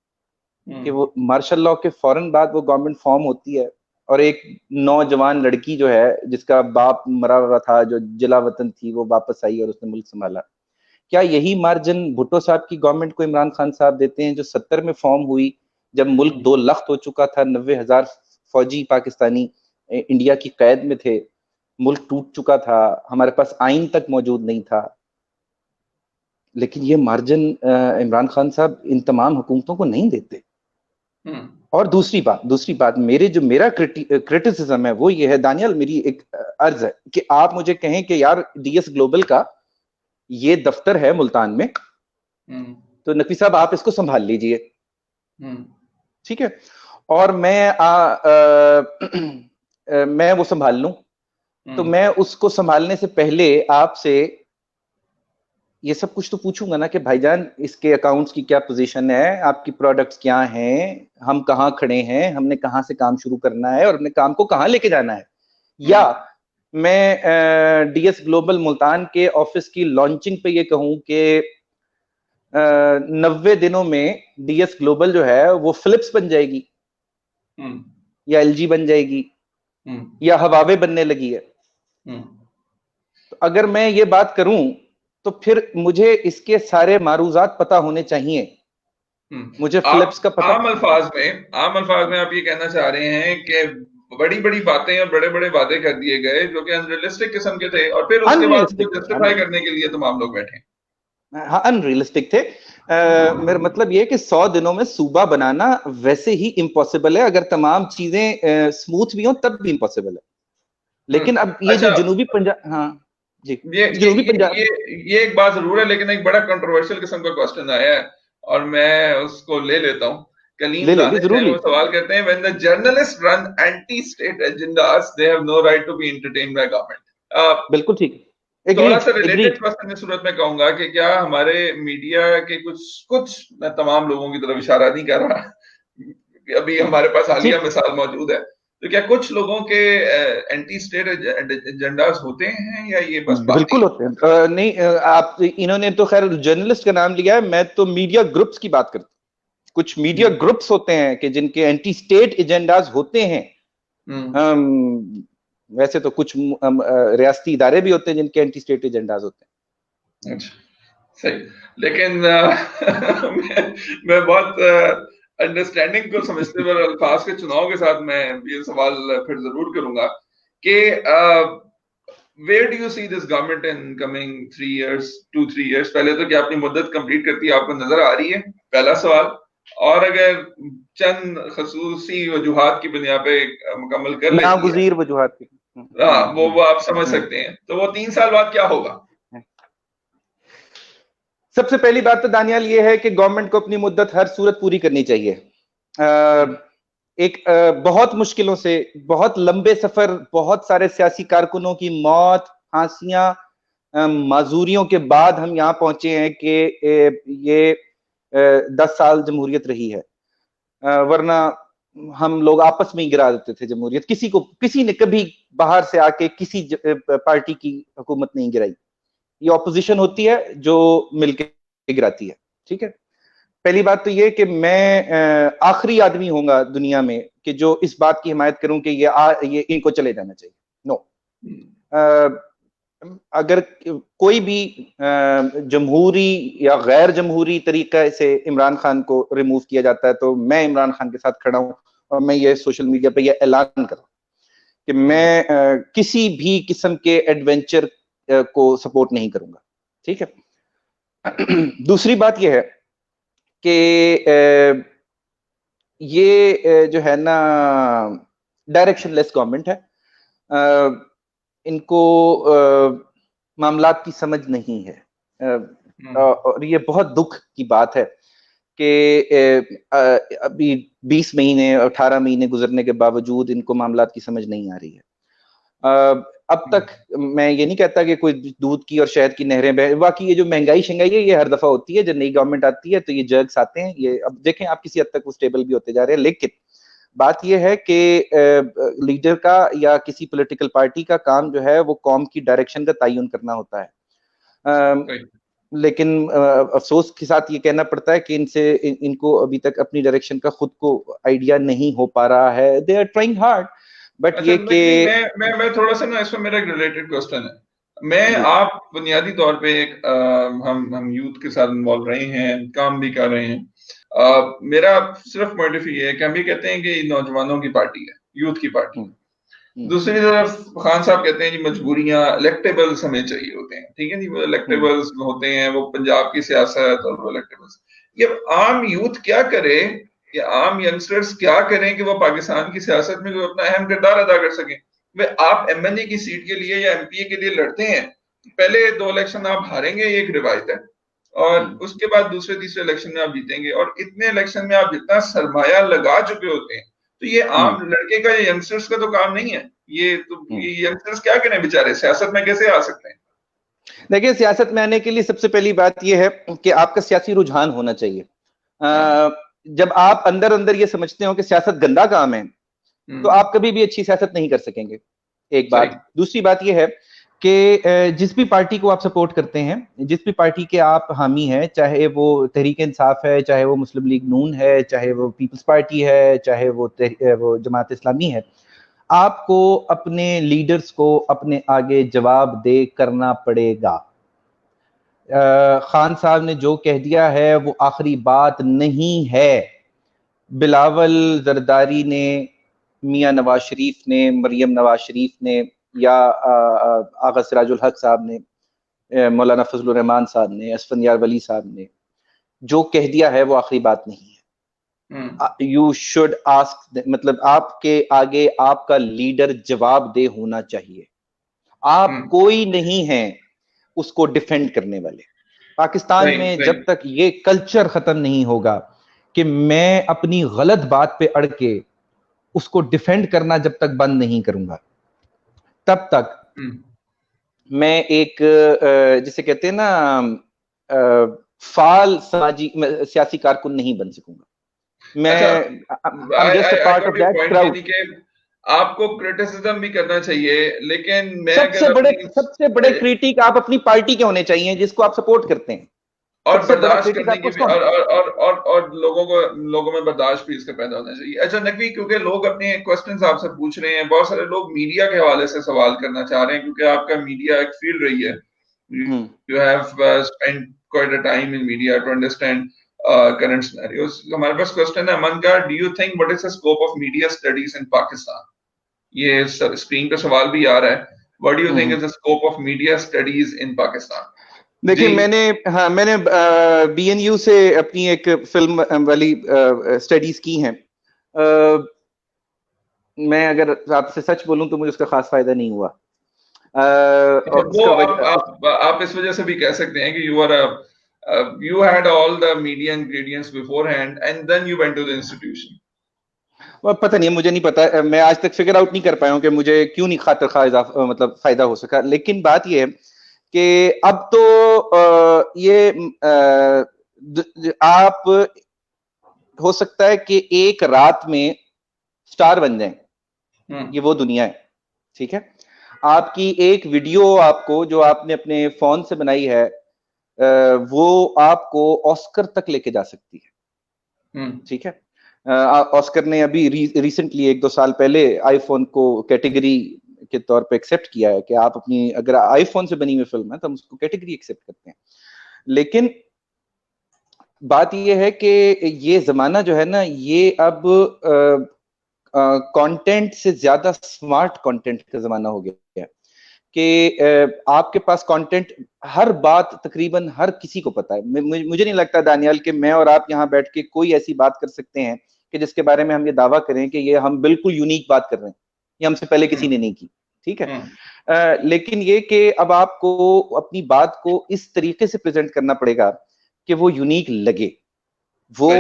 कि वो मार्शल लॉ के फौरन बाद वो गवर्नमेंट फॉर्म होती है और एक नौजवान लड़की जो है जिसका बाप मरा हुआ था, जो जिला वतन थी, वो वापस आई और उसने मुल्क संभाला? क्या यही मार्जिन भुट्टो साहब की गवर्नमेंट को इमरान खान साहब देते हैं, जो 70 में फॉर्म हुई, जब मुल्क 2 लाख हो चुका था, 90,000 फौजी पाकिस्तानी इंडिया की कैद में थे, मुल्क टूट चुका था, हमारे पास आइन तक मौजूद नहीं था, लेकिन ये मार्जिन इमरान खान साहब इन तमाम हुकूमतों को नहीं देते। और दूसरी बात मेरा क्रिटिसिज्म है वो ये है, दानियाल, मेरी एक अर्ज है कि आप मुझे कहें कि यार डीएस ग्लोबल का ये दफ्तर है मुल्तान में, तो नकवी साहब आप इसको संभाल लीजिए, ठीक है, और मैं वो संभाल लूं, तो मैं उसको संभालने से पहले आपसे ये सब कुछ तो पूछूंगा ना कि भाईजान इसके अकाउंट्स की क्या पोजीशन है, आपकी प्रोडक्ट्स क्या हैं, हम कहाँ खड़े हैं, हमने कहाँ से काम शुरू करना है और अपने काम को कहाँ लेके जाना है। या मैं डीएस ग्लोबल मुल्तान के ऑफिस की लॉन्चिंग पे ये कहूं कि 90 दिनों में डीएस ग्लोबल जो है वो फिलिप्स बन जाएगी या एलजी बन जाएगी या हवावे बनने लगी है। तो अगर मैं ये बात करूं तो फिर मुझे इसके सारे मारूजात पता होने चाहिए। मुझे फिलिप्स का पता, आम अल्फाज में आप ये कहना चाह रहे हैं कि बड़ी बड़ी बातें और बड़े बड़े वादे कर दिए गए जो कि अनरियलिस्टिक किस्म के थे, और फिर उसके बाद जस्टिफाई करने के लिए तमाम लोग बैठे। हाँ, अनरियलिस्टिक थे। मेरा मतलब ये है कि 100 दिनों में सूबा बनाना वैसे ही इम्पॉसिबल है, अगर तमाम चीजें स्मूथ भी हों तब भी इम्पॉसिबल है। लेकिन अब ये जो जनूबी पंजाब, हाँ जी, जनूबी पंजाब, ये एक बात जरूर है, लेकिन एक बड़ा कंट्रोवर्शियल किस्म का क्वेश्चन आया है और मैं उसको ले लेता हूँ। कलीम दानिश है, वो सवाल करते हैं, when the journalists run anti-state agendas, they have no right to be entertained by government। बिल्कुल ठीक। थोड़ा सा रिलेटेड क्वेश्चन इस सूरत में कहूंगा कि क्या हमारे मीडिया के कुछ मैं तमाम लोगों की तरफ इशारा नहीं कर रहा, अभी हमारे पास हालिया मिसाल मौजूद है, तो क्या कुछ लोगों के एंटी स्टेट एजेंडास होते हैं या ये बस बिल्कुल होते हैं? नहीं, आप इन्होंने तो खैर जर्नलिस्ट का नाम लिया है, मैं तो मीडिया ग्रुप्स की बात करता हूं। कुछ मीडिया ग्रुप्स होते हैं कि जिनके एंटी स्टेट एजेंडाज होते हैं। वैसे तो कुछ रियासती इदारे भी होते हैं जिनके एंटी स्टेट एजेंडाज होते हैं। अच्छा, सही, लेकिन मैं बहुत अंडरस्टैंडिंग को समझते हुए अल्फाज के चुनाव के साथ मैं ये सवाल फिर जरूर करूंगा कि where do you see this government in coming 3 years, 2-3 years? पहले तो क्या अपनी मुद्दत कंप्लीट करती है आपको नजर आ रही है, पहला सवाल। और अगर चंद खसूसी वजूहात की बुनियाद पे मुकम्मल कर लेती है, नागुज़ीर वजूहात की, हाँ, वो आप समझ सकते हैं, तो वो 3 साल बाद क्या होगा? सबसे पहली बात तो दानियाल ये है कि गवर्नमेंट को अपनी मुद्दत हर सूरत पूरी करनी चाहिए। बहुत मुश्किलों से, बहुत लंबे सफर, बहुत सारे सियासी कारकुनों की मौत, फांसियां, माजूरियों के बाद हम यहाँ पहुंचे हैं कि ये 10 साल जमहूरियत रही है, वरना हम लोग आपस में ही गिरा देते थे जमहूरियत। किसी ने कभी बाहर से आके किसी पार्टी की हुकूमत नहीं गिराई। ये ऑपोजिशन होती है जो मिलकर गिराती है, ठीक है। पहली बात तो ये कि मैं आखिरी आदमी होऊंगा दुनिया में कि जो इस बात की हिमायत करूं कि ये इनको चले जाना चाहिए। नो, अगर कोई भी जमहूरी या गैर जमहूरी तरीके से इमरान खान को रिमूव किया जाता है तो मैं इमरान खान के साथ खड़ा हूं, और मैं ये सोशल मीडिया पे ये ऐलान कर रहा हूं कि मैं किसी भी किस्म के एडवेंचर को सपोर्ट नहीं करूंगा, ठीक है। दूसरी बात यह है कि ये जो है ना डायरेक्शनलेस गवर्नमेंट है, इनको मामलात की समझ नहीं है, और ये बहुत दुख की बात है कि अभी 20 महीने 18 महीने गुजरने के बावजूद इनको मामलात की समझ नहीं आ रही है। अब तक मैं ये नहीं कहता कि कोई दूध की और शहद की नहरें बह, बाकी ये जो महंगाई शंगाई है ये हर दफा होती है, जब नई गवर्नमेंट आती है तो ये जर्क्स आते हैं। ये अब देखें आप किसी हद तक वो स्टेबल भी होते जा रहे हैं, लेकिन बात यह है कि लीडर का या किसी पॉलिटिकल पार्टी का काम जो है वो कौम की डायरेक्शन का तयन करना होता है। लेकिन अफसोस के साथ ये कहना पड़ता है कि इनको अभी तक अपनी डायरेक्शन का खुद को आइडिया नहीं हो पा रहा है। They are trying hard, but अच्छा, ये कि मैं थोड़ा सा ना, इसमें मेरा एक रिलेटेड क्वेश्चन है। आप बुनियादी तौर पे एक हम यूथ के साथ इन्वॉल्व रहे हैं, काम भी कर रहे हैं। मेरा सिर्फ पॉइंट ऑफ व्यू है कि हम भी कहते हैं कि नौजवानों की पार्टी है, यूथ की पार्टी। दूसरी तरफ खान साहब कहते हैं जी मजबूरियां, इलेक्टेबल्स हमें चाहिए होते हैं, ठीक है जी, वो इलेक्टेबल्स होते हैं, वो पंजाब की सियासत और वो इलेक्टेबल्स। ये आम यूथ क्या करे, या आम यंगस्टर्स क्या करें कि वो पाकिस्तान की सियासत में अपना अहम किरदार अदा कर सकें? वे आप एमएनए की सीट के लिए या एमपीए के लिए लड़ते हैं, पहले 2 इलेक्शन आप हारेंगे, ये एक रिवायत है, और उसके बाद दूसरे तीसरे इलेक्शन में आप जीतेंगे, और इतने इलेक्शन में आप जितना सरमाया लगा चुके होते हैं, तो ये आम लड़के का या यंगस्टर्स का तो काम नहीं है। ये यंगस्टर्स क्या करें बेचारे, सियासत में कैसे आ सकते हैं? देखिए, सियासत में आने के लिए सबसे पहली बात यह है कि आपका सियासी रुझान होना चाहिए। जब आप अंदर अंदर ये समझते हो कि सियासत गंदा काम है, तो आप कभी भी अच्छी सियासत नहीं कर सकेंगे, एक बात। दूसरी बात यह है कि जिस भी पार्टी को आप सपोर्ट करते हैं, जिस भी पार्टी के आप हामी हैं, चाहे वो तहरीक इंसाफ है, चाहे वो मुस्लिम लीग नून है, चाहे वो पीपल्स पार्टी है, चाहे वो जमात इस्लामी है, आपको अपने लीडर्स को अपने आगे जवाबदेह करना पड़ेगा। खान साहब ने जो कह दिया है वो आखिरी बात नहीं है। बिलावल जरदारी ने, मियां नवाज शरीफ ने, मरियम नवाज शरीफ ने, या आगा सिराजुल हक साहब ने, मौलाना फजलुर रहमान साहब ने, असफंदियार वली साहब ने जो कह दिया है वो आखिरी बात नहीं है। यू शुड आस्क, मतलब आपके आगे आपका लीडर जवाबदेह होना चाहिए। आप कोई नहीं है उसको डिफेंड करने वाले। पाकिस्तान में जब तक ये कल्चर खत्म नहीं होगा कि मैं अपनी गलत बात पे अड़ के उसको डिफेंड करना जब तक बंद नहीं करूंगा, तब तक मैं एक जिसे कहते हैं ना फाल समाजी सियासी कारकुन नहीं बन सकूंगा। मैं just a part of that crowd. आपको क्रिटिसिज्म भी करना चाहिए, लेकिन मैं सबसे बड़े क्रिटिक आप अपनी पार्टी के होने चाहिए जिसको आप सपोर्ट करते हैं, और बर्दाश्त करने की भी, और लोगों में बर्दाश्त भी इसका पैदा होना चाहिए। अच्छा नकवी, क्योंकि लोग अपने क्वेश्चंस आपसे पूछ रहे हैं, बहुत सारे लोग मीडिया के हवाले से सवाल करना चाह रहे हैं, क्योंकि आपका मीडिया एक फील्ड रही है, you have spent quite a time in media to understand current scenarios. हमारे पास क्वेश्चन है अमन का, do you think what is the scope of media studies in Pakistan? ये स्क्रीन पे सवाल भी आ रहा है, what do you think is the scope of media studies in Pakistan? देखिए, मैंने बीएनयू से अपनी एक फिल्म वाली स्टडीज की हैं। मैं अगर आपसे सच बोलूं तो मुझे उसका खास फायदा नहीं हुआ। वो आप इस वजह से भी कह सकते हैं कि you had all the media ingredients beforehand and then you went to the institution. पता नहीं, मुझे नहीं पता, मैं आज तक फिगर आउट नहीं कर पाया हूं कि मुझे क्यों नहीं खातिर खा मतलब फायदा हो सका। लेकिन बात यह है कि अब तो आप हो सकता है कि एक रात में स्टार बन जाएं, ये वो दुनिया है, ठीक है। आपकी एक वीडियो आपको जो आपने अपने फोन से बनाई है वो आपको ऑस्कर तक लेके जा सकती है, ठीक है। ऑस्कर ने अभी रिसेंटली 1-2 साल पहले आईफोन को कैटेगरी के तौर पे एक्सेप्ट किया है कि आप अपनी, अगर आईफोन से बनी हुई फिल्म है तो हम उसको कैटेगरी एक्सेप्ट करते हैं। लेकिन बात यह है कि ये जमाना जो है ना, ये अब कंटेंट से ज्यादा स्मार्ट कंटेंट का जमाना हो गया है कि आपके पास कंटेंट, हर बात तकरीबन हर किसी को पता है। मुझे नहीं लगता दानियाल कि मैं और आप यहाँ बैठ के कोई ऐसी बात कर सकते हैं कि जिसके बारे में हम ये दावा करें कि ये हम बिल्कुल यूनिक बात कर रहे हैं, ये हमसे पहले किसी ने नहीं की, ठीक है। लेकिन ये कि अब आपको अपनी बात को इस तरीके से प्रेजेंट करना पड़ेगा कि वो यूनिक लगे, वो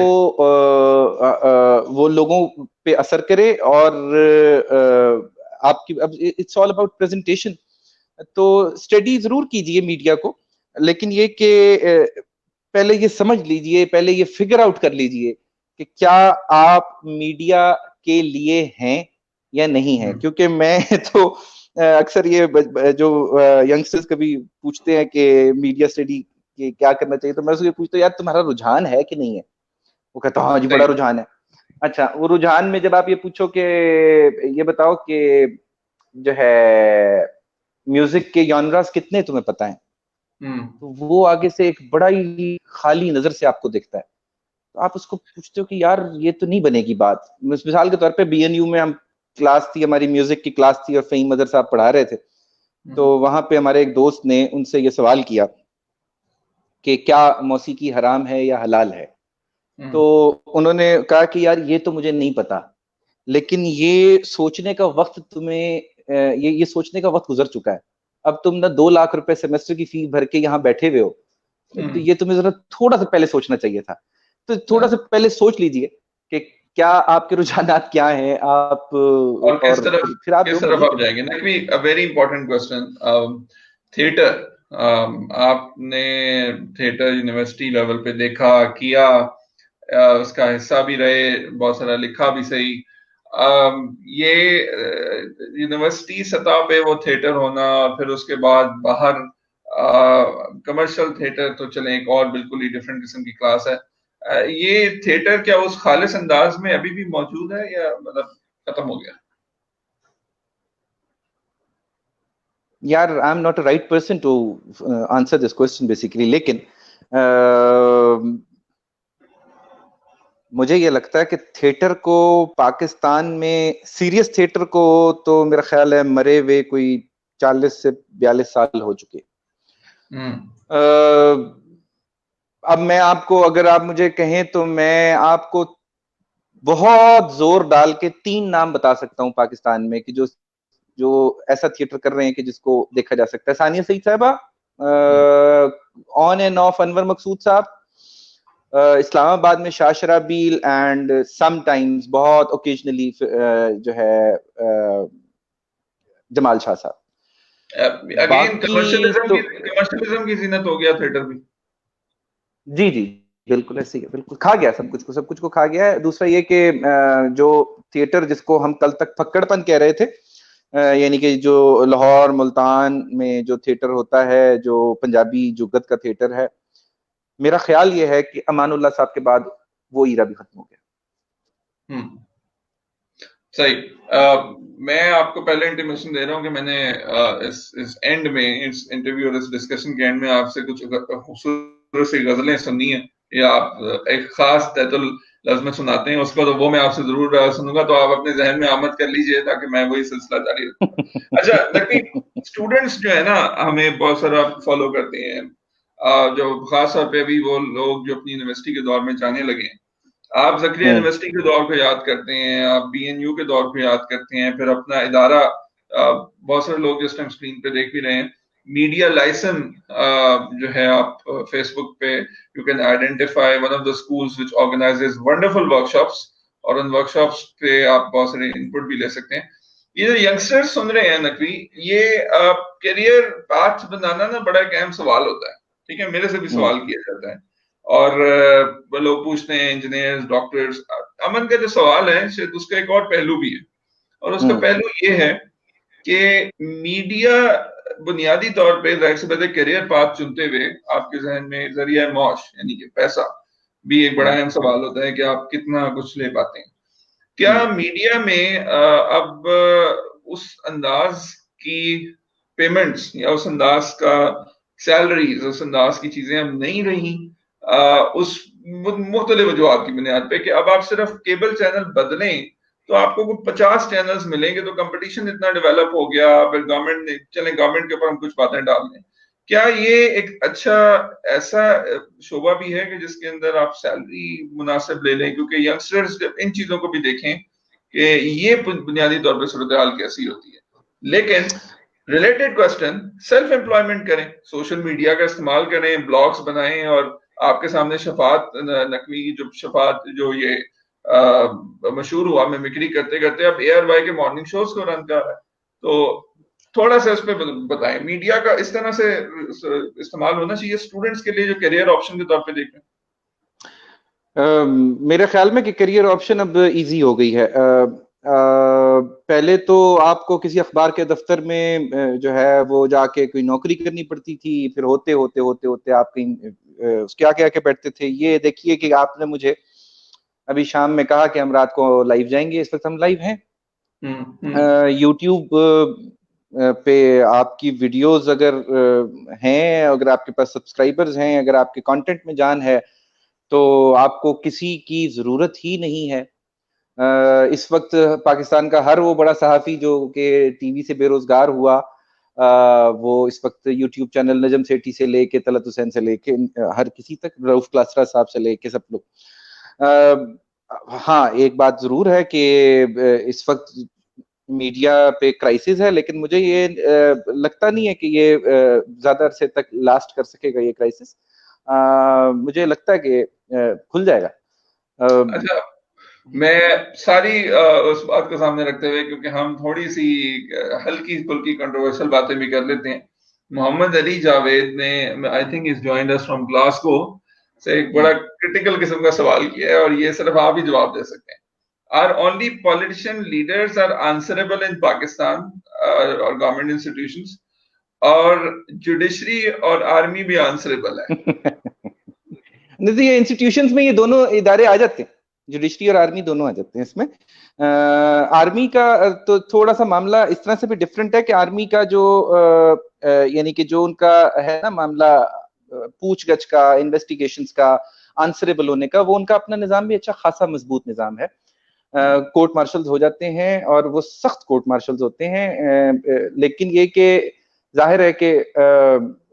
लोगों पे असर करे, और आपकी, अब इट्स ऑल अबाउट प्रेजेंटेशन। तो स्टडी जरूर कीजिए मीडिया को, लेकिन ये कि पहले ये समझ लीजिए, पहले ये फिगर आउट कर लीजिए कि क्या आप मीडिया के लिए हैं या नहीं है? क्योंकि मैं तो अक्सर ये जो यंगस्टर्स कभी पूछते हैं कि मीडिया स्टडी के क्या करना चाहिए, तो मैं उसको पूछता हूँ यार तुम्हारा रुझान है कि नहीं है? वो कहता हाँ जी बड़ा रुझान है। अच्छा, वो रुझान में जब आप ये पूछो कि ये बताओ कि जो है म्यूजिक के जॉनरास कितने तुम्हें पता है, तो वो आगे से एक बड़ा ही खाली नजर से आपको दिखता है। तो आप उसको पूछते हो कि यार ये तो नहीं बनेगी बात। मिसाल के तौर पे बीएनयू में हम क्लास थी, हमारी म्यूजिक की क्लास थी और फहीम मदर साहब पढ़ा रहे थे, तो वहां पे हमारे एक दोस्त ने उनसे ये सवाल किया कि क्या मौसीकी हराम है या हलाल है। तो उन्होंने कहा कि यार ये तो मुझे नहीं पता, लेकिन ये सोचने का वक्त तुम्हें ये सोचने का वक्त गुजर चुका है। अब तुम ना 2 लाख रुपए सेमेस्टर की फीस भर के यहाँ बैठे हुए हो, तो ये तुम्हें जरा थोड़ा सा पहले सोचना चाहिए था। तो थोड़ा सा पहले सोच लीजिए कि क्या आपके रुझानात क्या हैं, आप और फिर आप किस जो तरफ मर्जी आप करें। जाएंगे ना कि a very important question. Theatre, आपने थिएटर यूनिवर्सिटी लेवल पे देखा किया, उसका हिस्सा भी रहे, बहुत सारा लिखा भी सही। ये यूनिवर्सिटी सतह पे वो थिएटर होना, फिर उसके बाद बाहर कमर्शियल थिएटर तो चले एक और बिल्कुल ही डिफरेंट किस्म की क्लास है। ये थिएटर क्या उस खालिस अंदाज में अभी भी मौजूद है या मतलब खत्म हो गया? यार I am not a right person to answer this question basically, लेकिन मुझे ये लगता है कि थिएटर को पाकिस्तान में, सीरियस थिएटर को तो मेरा ख्याल है मरे हुए कोई 40 से 42 साल हो चुके। अब मैं आपको, अगर आप मुझे कहें तो मैं आपको बहुत जोर डाल के 3 नाम बता सकता हूं पाकिस्तान में कि जो जो ऐसा थिएटर कर रहे हैं कि जिसको देखा जा सकता है। सानिया सईद साहबा, ऑन एंड ऑफ अनवर मकसूद साहब, इस्लामाबाद में शाह शराबील, एंड समटाइम्स बहुत ओकेजनली जो है जमाल शाह साहब। अगेन बाकी तो कमर्शियलिज्म की जीनत हो गया थिएटर भी। जी जी बिल्कुल ऐसे ही है, बिल्कुल खा गया सब कुछ को खा गया है। दूसरा ये कि जो थिएटर जिसको हम कल तक फक्कड़पन कह रहे थे, यानी कि जो लाहौर मुल्तान में जो थिएटर होता है, जो पंजाबी जुगत का थिएटर है, मेरा ख्याल ये है कि अमानुल्लाह साहब के बाद वो ईरा भी खत्म हो गया। सही। मैं आपको पहले इंटीमेशन दे रहा हूँ कि मैंने इस एंड में, इस इंटरव्यू और इस डिस्कशन के एंड में आपसे कुछ खूबसूरत सी गजलें सुननी है, या आप एक खास तैतुल लफ्ज़ सुनाते हैं उसको, तो वो मैं आपसे जरूर सुनूंगा। तो आप अपने जहन में आमद कर लीजिए ताकि मैं वही सिलसिला जारी रखूंगा। अच्छा, नकवी स्टूडेंट्स जो है ना, हमें बहुत सारा फॉलो करते हैं, जो खास तौर पे अभी वो लोग जो अपनी यूनिवर्सिटी के दौर में जाने लगे हैं। आप ज़करिया यूनिवर्सिटी के दौर को याद करते हैं, आप बीएनयू के दौर को याद करते हैं, फिर अपना इदारा, बहुत सारे लोग जिस टाइम स्क्रीन पे देख भी रहे हैं, मीडिया लाइसन जो है, आप फेसबुक पे you can identify one of the schools which organises wonderful workshops, और उन वर्कशॉप्स पे आप बहुत सारे इनपुट भी ले सकते हैं। ये जो यंगस्टर्स सुन रहे हैं नकवी, ये करियर पाथ बनाना ना बड़ा एक अहम सवाल होता है। ठीक है, मेरे से भी सवाल किया जाता है, और लोग पूछते हैं इंजीनियर्स, डॉक्टर्स। अमन का जो सवाल है शायद उसका एक और पहलू भी है, और उसका पहलू ये है कि मीडिया बुनियादी तौर पे जाहिर सी बात है करियर पाथ चुनते हुए आपके जहन में जरिया मौश यानी कि पैसा भी एक बड़ा अहम सवाल होता है कि आप कितना कुछ ले पाते हैं। क्या मीडिया में अब उस अंदाज की पेमेंट्स या उस अंदाज का सैलरीज, उस अंदाज की चीजें अब नहीं रही, उस मुख्तलिफ वजूहात की बुनियाद पे, कि अब आप सिर्फ केबल चैनल बदलें तो आपको कुछ 50 चैनल्स मिलेंगे, तो कंपटीशन इतना डेवलप हो गया, फिर गवर्नमेंट ने, चले गवर्नमेंट के ऊपर हम कुछ बातें डाल दें। क्या ये एक अच्छा ऐसा शोबा भी है कि जिसके अंदर आप सैलरी मुनासिब ले लें? क्योंकि यंगस्टर्स जब इन चीजों को भी देखें कि ये बुनियादी तौर पर सूरत हाल कैसी होती है। लेकिन रिलेटेड क्वेश्चन, सेल्फ एम्प्लॉयमेंट करें, सोशल मीडिया का इस्तेमाल करें, ब्लॉग्स बनाएं, और आपके सामने शफात नकवी की जो शफात जो ये मशहूर हुआ मिमिक्री करते करते अब ARY के मॉर्निंग शोज को रन कर रहा है। तो थोड़ा सा इस पे बताएं, मीडिया का इस तरह से इस्तेमाल होना चाहिए स्टूडेंट्स के लिए जो करियर ऑप्शन के तौर पे देखें। मेरे ख्याल में कि करियर ऑप्शन अब इजी हो गई है। पहले तो आपको किसी अखबार के दफ्तर में जो है वो जाके कोई नौकरी करनी पड़ती थी, फिर होते होते होते होते आप कहीं उसके आके आके बैठते थे। ये देखिए कि आपने मुझे अभी शाम में कहा कि हम रात को लाइव जाएंगे, इस वक्त हम लाइव हैं। यूट्यूब पे आपकी वीडियोस अगर हैं, अगर आपके पास सब्सक्राइबर्स हैं, अगर आपके कंटेंट में जान है, तो आपको किसी की जरूरत ही नहीं है। इस वक्त पाकिस्तान का हर वो बड़ा सहाफी जो कि टीवी से बेरोजगार हुआ, वो इस वक्त यूट्यूब चैनल, नजम सेठी से लेके तलत हुसैन से लेके हर किसी तक, रऊफ क्लासरा साहब से लेके सब लोग। हाँ, एक बात जरूर है कि इस वक्त मीडिया पे क्राइसिस है, लेकिन मुझे ये लगता नहीं है कि ये ज्यादा अरसे तक लास्ट कर सकेगा ये क्राइसिस। मुझे लगता है कि खुल जाएगा। अच्छा, मैं सारी उस बात को सामने रखते हुए, क्योंकि हम थोड़ी सी हल्की फुल्की कंट्रोवर्शियल बातें भी कर लेते हैं। मोहम्मद अली जावेद ने, I think is joined us from Glasgow, से एक बड़ा क्रिटिकल किस्म का सवाल किया है, और ये सिर्फ आप ही जवाब दे सकते हैं। Are only politician leaders are answerable in Pakistan और गवर्नमेंट इंस्टीट्यूशंस, और जुडिशरी और आर्मी भी आंसरेबल है? नहीं तो ये इंस्टीट्यूशंस में ये दोनों इदारे आ जाते हैं, जुडिशरी और आर्मी दोनों आ जाते हैं इसमें। आर्मी का तो थोड़ा सा मामला इस तरह से भी डिफरेंट है कि आर्मी का जो यानी कि जो उनका है ना मामला, पूछगछ का, इन्वेस्टिगेशंस का, आंसरेबल होने का, वो उनका अपना निजाम भी अच्छा खासा मजबूत निजाम है। कोर्ट मार्शल्स हो जाते हैं और वो सख्त कोर्ट मार्शल्स होते हैं, लेकिन ये कि जाहिर है कि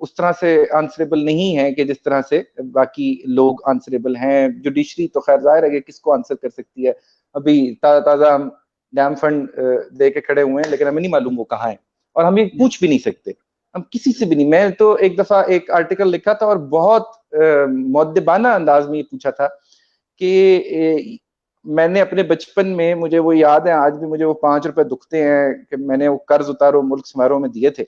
उस तरह से आंसरेबल नहीं है कि जिस तरह से बाकी लोग आंसरेबल हैं। जुडिशरी तो खैर जाहिर है कि किसको आंसर कर सकती है। अभी ताजा हम डैम फंड दे के खड़े हुए हैं, लेकिन हमें नहीं मालूम वो कहाँ है, और हम ये पूछ भी नहीं सकते, हम किसी से भी नहीं। मैं तो एक दफा एक आर्टिकल लिखा था और बहुत मुअद्दिबाना अंदाज में ये पूछा था कि मैंने अपने बचपन में, मुझे वो याद है आज भी, मुझे वो 5 रुपए दुखते हैं कि मैंने वो कर्ज उतारो मुल्क समारोह में दिए थे।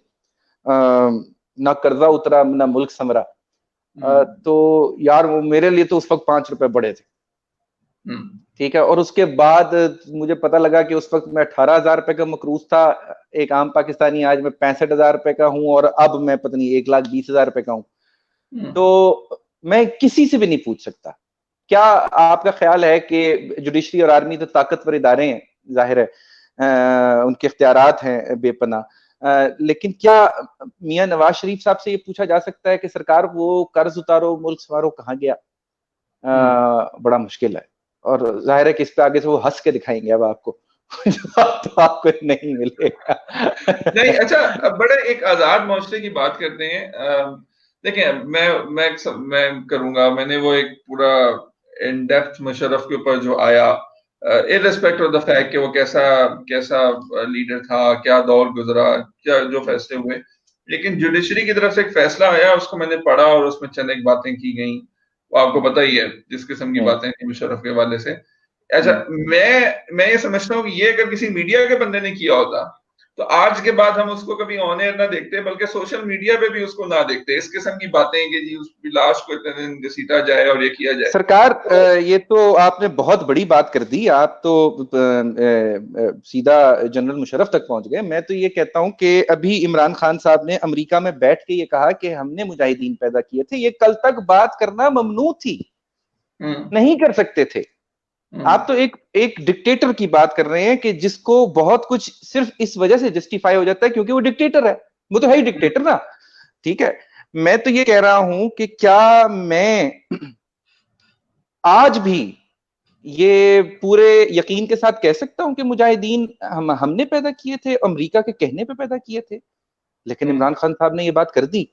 ना कर्जा उतरा ना मुल्क समरा। तो यार वो मेरे लिए तो उस वक्त 5 रुपए बड़े थे, ठीक है। और उसके बाद मुझे पता लगा कि उस वक्त मैं 18,000 रुपए का मकरूज था, एक आम पाकिस्तानी। आज मैं 65,000 रुपए का हूं, और अब मैं पता नहीं 1,20,000 रुपए का हूं। तो मैं किसी से भी नहीं पूछ सकता। क्या आपका ख्याल है कि जुडिशरी और आर्मी तो ताकतवर इदारे हैं, जाहिर है उनके इख्तियारात हैं बेपना, लेकिन क्या मियां नवाज शरीफ साहब से ये पूछा जा सकता है कि सरकार वो कर्ज उतारो मुल्क संवारो कहाँ गया? बड़ा मुश्किल है, और जाहिर है कि इस पे आगे से वो हंस के दिखाएंगे अब आपको। तो आपको नहीं मिलेगा। नहीं, अच्छा, अब बड़े एक आजाद माशरे की बात करते हैं। देखिए, मैं करूंगा, मैंने वो एक पूरा इन डेप्थ मुशर्रफ के ऊपर जो आया, इररिस्पेक्ट ऑफ द फैक्ट कि वो कैसा कैसा लीडर था, क्या दौर गुजरा, क्या जो फैसले हुए, लेकिन जुडिशरी की तरफ से एक फैसला आया, उसको मैंने पढ़ा और उसमें चंद एक बातें की गई, वो आपको पता ही है जिस किस्म की बातें थी मुशर्रफ के हवाले से। अच्छा, मैं ये समझता हूँ कि ये अगर किसी मीडिया के बंदे ने किया होता, तो आज के बाद हम उसको कभी ऑन एयर ना देखते, बल्कि सोशल मीडिया पे भी उसको ना देखते, इस किस्म की बातें कि जी उस लाश को इतने दिन घसीटा जाए और ये किया जाए। सरकार, ये तो आपने बहुत बड़ी बात कर दी। आप तो सीधा जनरल मुशर्रफ तक पहुंच गए। मैं तो ये कहता हूं कि अभी इमरान खान साहब ने अमेरिका में बैठ के ये कहा कि हमने मुजाहिदीन पैदा किए थे। ये कल तक बात करना ममनू थी, नहीं कर सकते थे। आप तो एक एक डिक्टेटर की बात कर रहे हैं कि जिसको बहुत कुछ सिर्फ इस वजह से जस्टिफाई हो जाता है क्योंकि वो डिक्टेटर है। वो तो है ही डिक्टेटर ना, ठीक है। मैं तो ये कह रहा हूं कि क्या मैं आज भी ये पूरे यकीन के साथ कह सकता हूं कि मुजाहिदीन हमने पैदा किए थे, अमेरिका के कहने पे पैदा किए थे, लेकिन इमरान खान साहब ने ये बात कर दी।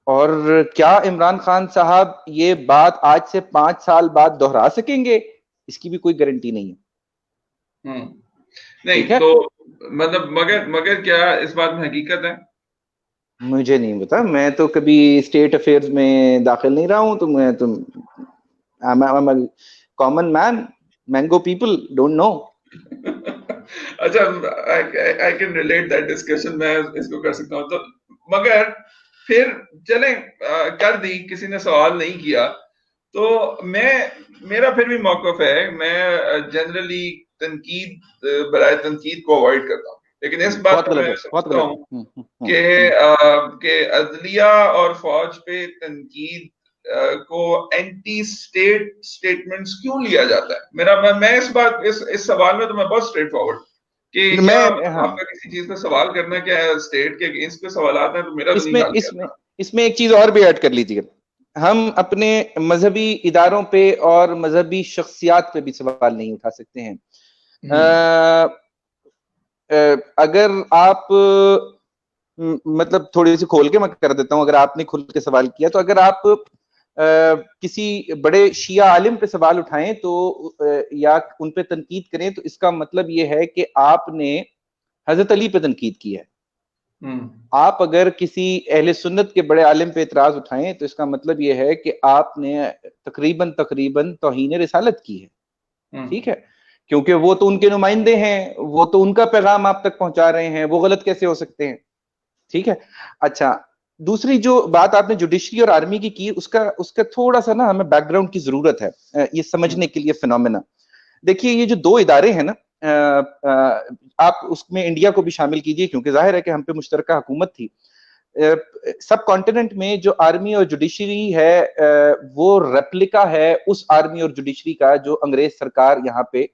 और क्या इमरान खान साहब ये बात आज से 5 साल बाद दोहरा सकेंगे, इसकी भी कोई गारंटी नहीं है। नहीं तो मतलब मगर क्या इस बात में हकीकत है? मुझे नहीं पता, मैं तो कभी स्टेट अफेयर्स में दाखिल नहीं रहा हूं, तो मैं तो common man, mango people don't know. अच्छा, I can relate that discussion, मैं इसको कर सकता हूँ। तो मगर फिर चलें, कर दी, किसी ने सवाल नहीं किया, तो मेरा फिर भी मौकफ है, मैं जनरली तनकीद बराए तनकीद को अवॉइड करता हूँ, लेकिन इस बात बहुत को गलत मैं है, बहुत समझता गलत हूँ है। कि अदलिया और फौज पे तनकीद को एंटी स्टेट स्टेटमेंट्स क्यों लिया जाता है। मैं इस सवाल में तो मैं बहुत स्ट्रेट फॉरवर्ड कि क्या मैं, मतलब हाँ, आपका किसी चीज पे सवाल करना क्या है, स्टेट के अगेंस्ट पे सवाल आते हैं तो मेरा तो नहीं इसमें ख्याल किया इसमें था। इसमें एक चीज और भी ऐड कर लीजिए। हम अपने मजहबी इदारों पे और मजहबी शख्सियात पे भी सवाल नहीं उठा सकते हैं। हम्म। अगर आप मतलब थोड़ी सी खोल के मैं कर देता हूं, अगर आपने खुल के सवाल किया तो अगर आप किसी बड़े शिया आलिम पे सवाल उठाएं तो या उन पे तनकीद करें तो इसका मतलब ये है कि आपने हजरत अली पे तनकीद की है। हम्म। आप अगर किसी अहले सुन्नत के बड़े आलिम पे इतराज उठाएं तो इसका मतलब यह है कि आपने तकरीबन तकरीबन तौहीन रिसालत की है। हम्म। ठीक है, क्योंकि वो तो उनके नुमाइंदे हैं, वो तो उनका पैगाम आप तक पहुंचा रहे हैं, वो गलत कैसे हो सकते हैं। ठीक है। अच्छा, दूसरी जो बात आपने जुडिशरी और आर्मी की उसका उसका थोड़ा सा ना हमें बैकग्राउंड की जरूरत है ये समझने के लिए फिनोमेना। देखिए, ये जो दो इदारे हैं ना, आप उसमें इंडिया को भी शामिल कीजिए क्योंकि जाहिर है कि हम पे मुश्तरका हुकूमत थी। सब कॉन्टिनेंट में जो आर्मी और जुडिशरी है वो रेप्लिका है उस आर्मी और जुडिशरी का जो अंग्रेज सरकार यहाँ पे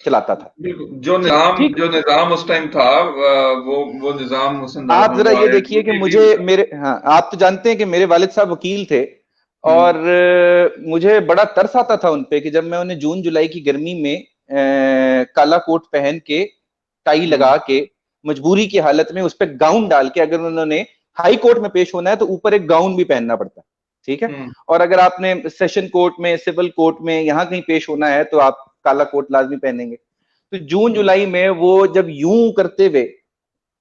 चलाता था। बिल्कुल, ठीक ठीक। जो निजाम उस टाइम था, वो निजाम उस अंदाज आप में जरा वो ये आया, देखिए वो कि भी एग्री मुझे होता। मेरे, हाँ, आप तो जानते हैं कि मेरे वालिद साहब वकील थे और हम्म। मुझे बड़ा तरस आता था उन पे कि जब मैं उन्हें जून जुलाई की गर्मी में काला कोट पहन के टाई हम्म। लगा के मजबूरी की हालत में उस पर गाउन डाल के अगर उन्होंने हाई कोर्ट में पेश होना है तो ऊपर एक गाउन भी पहनना पड़ता है। ठीक है। हम्म। और अगर आपने सेशन कोर्ट में, सिविल कोर्ट में, यहां कहीं पेश होना है तो आप काला कोट लाजमी पहनेंगे। तो जून हम्म। जुलाई में वो जब यूं करते हुए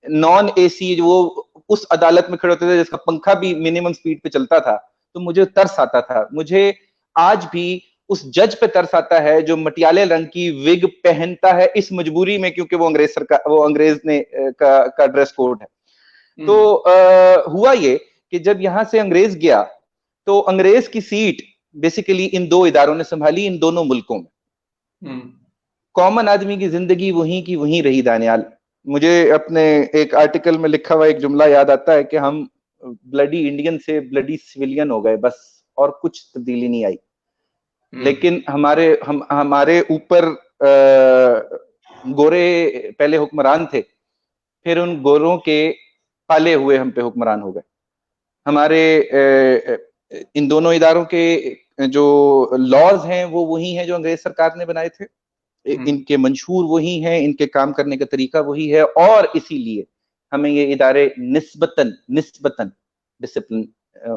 नॉन एसी वो उस अदालत में खड़े होते थे जिसका पंखा भी मिनिमम स्पीड पे चलता था, तो मुझे तरस आता था। मुझे आज भी उस जज पे तरस आता है जो मटियाले रंग की विग पहनता है इस मजबूरी में, क्योंकि वो अंग्रेज सरकार, वो अंग्रेज ने का ड्रेस कोड है। हम्म। तो हुआ ये कि जब यहां से अंग्रेज गया तो अंग्रेज की सीट बेसिकली इन दो इदारों ने संभाली, इन दोनों मुल्कों में। हम्म। कॉमन आदमी की जिंदगी वहीं की वहीं रही दानियाल। मुझे अपने एक आर्टिकल में लिखा हुआ एक जुमला याद आता है कि हम ब्लडी इंडियन से ब्लडी सिविलियन हो गए बस, और कुछ तब्दीली नहीं आई। हम्म। लेकिन हमारे ऊपर गोरे पहले हुक्मरान थे, फिर उन गोरों के पाले हुए हम पे हुक्मरान हो गए। हमारे इन दोनों इदारों के जो लॉज हैं वो वही हैं जो अंग्रेज सरकार ने बनाए थे। हम्म। इनके मंशूर वही हैं, इनके काम करने का तरीका वही है, और इसीलिए हमें ये इदारे निस्बतन निस्बतन डिसिप्लिन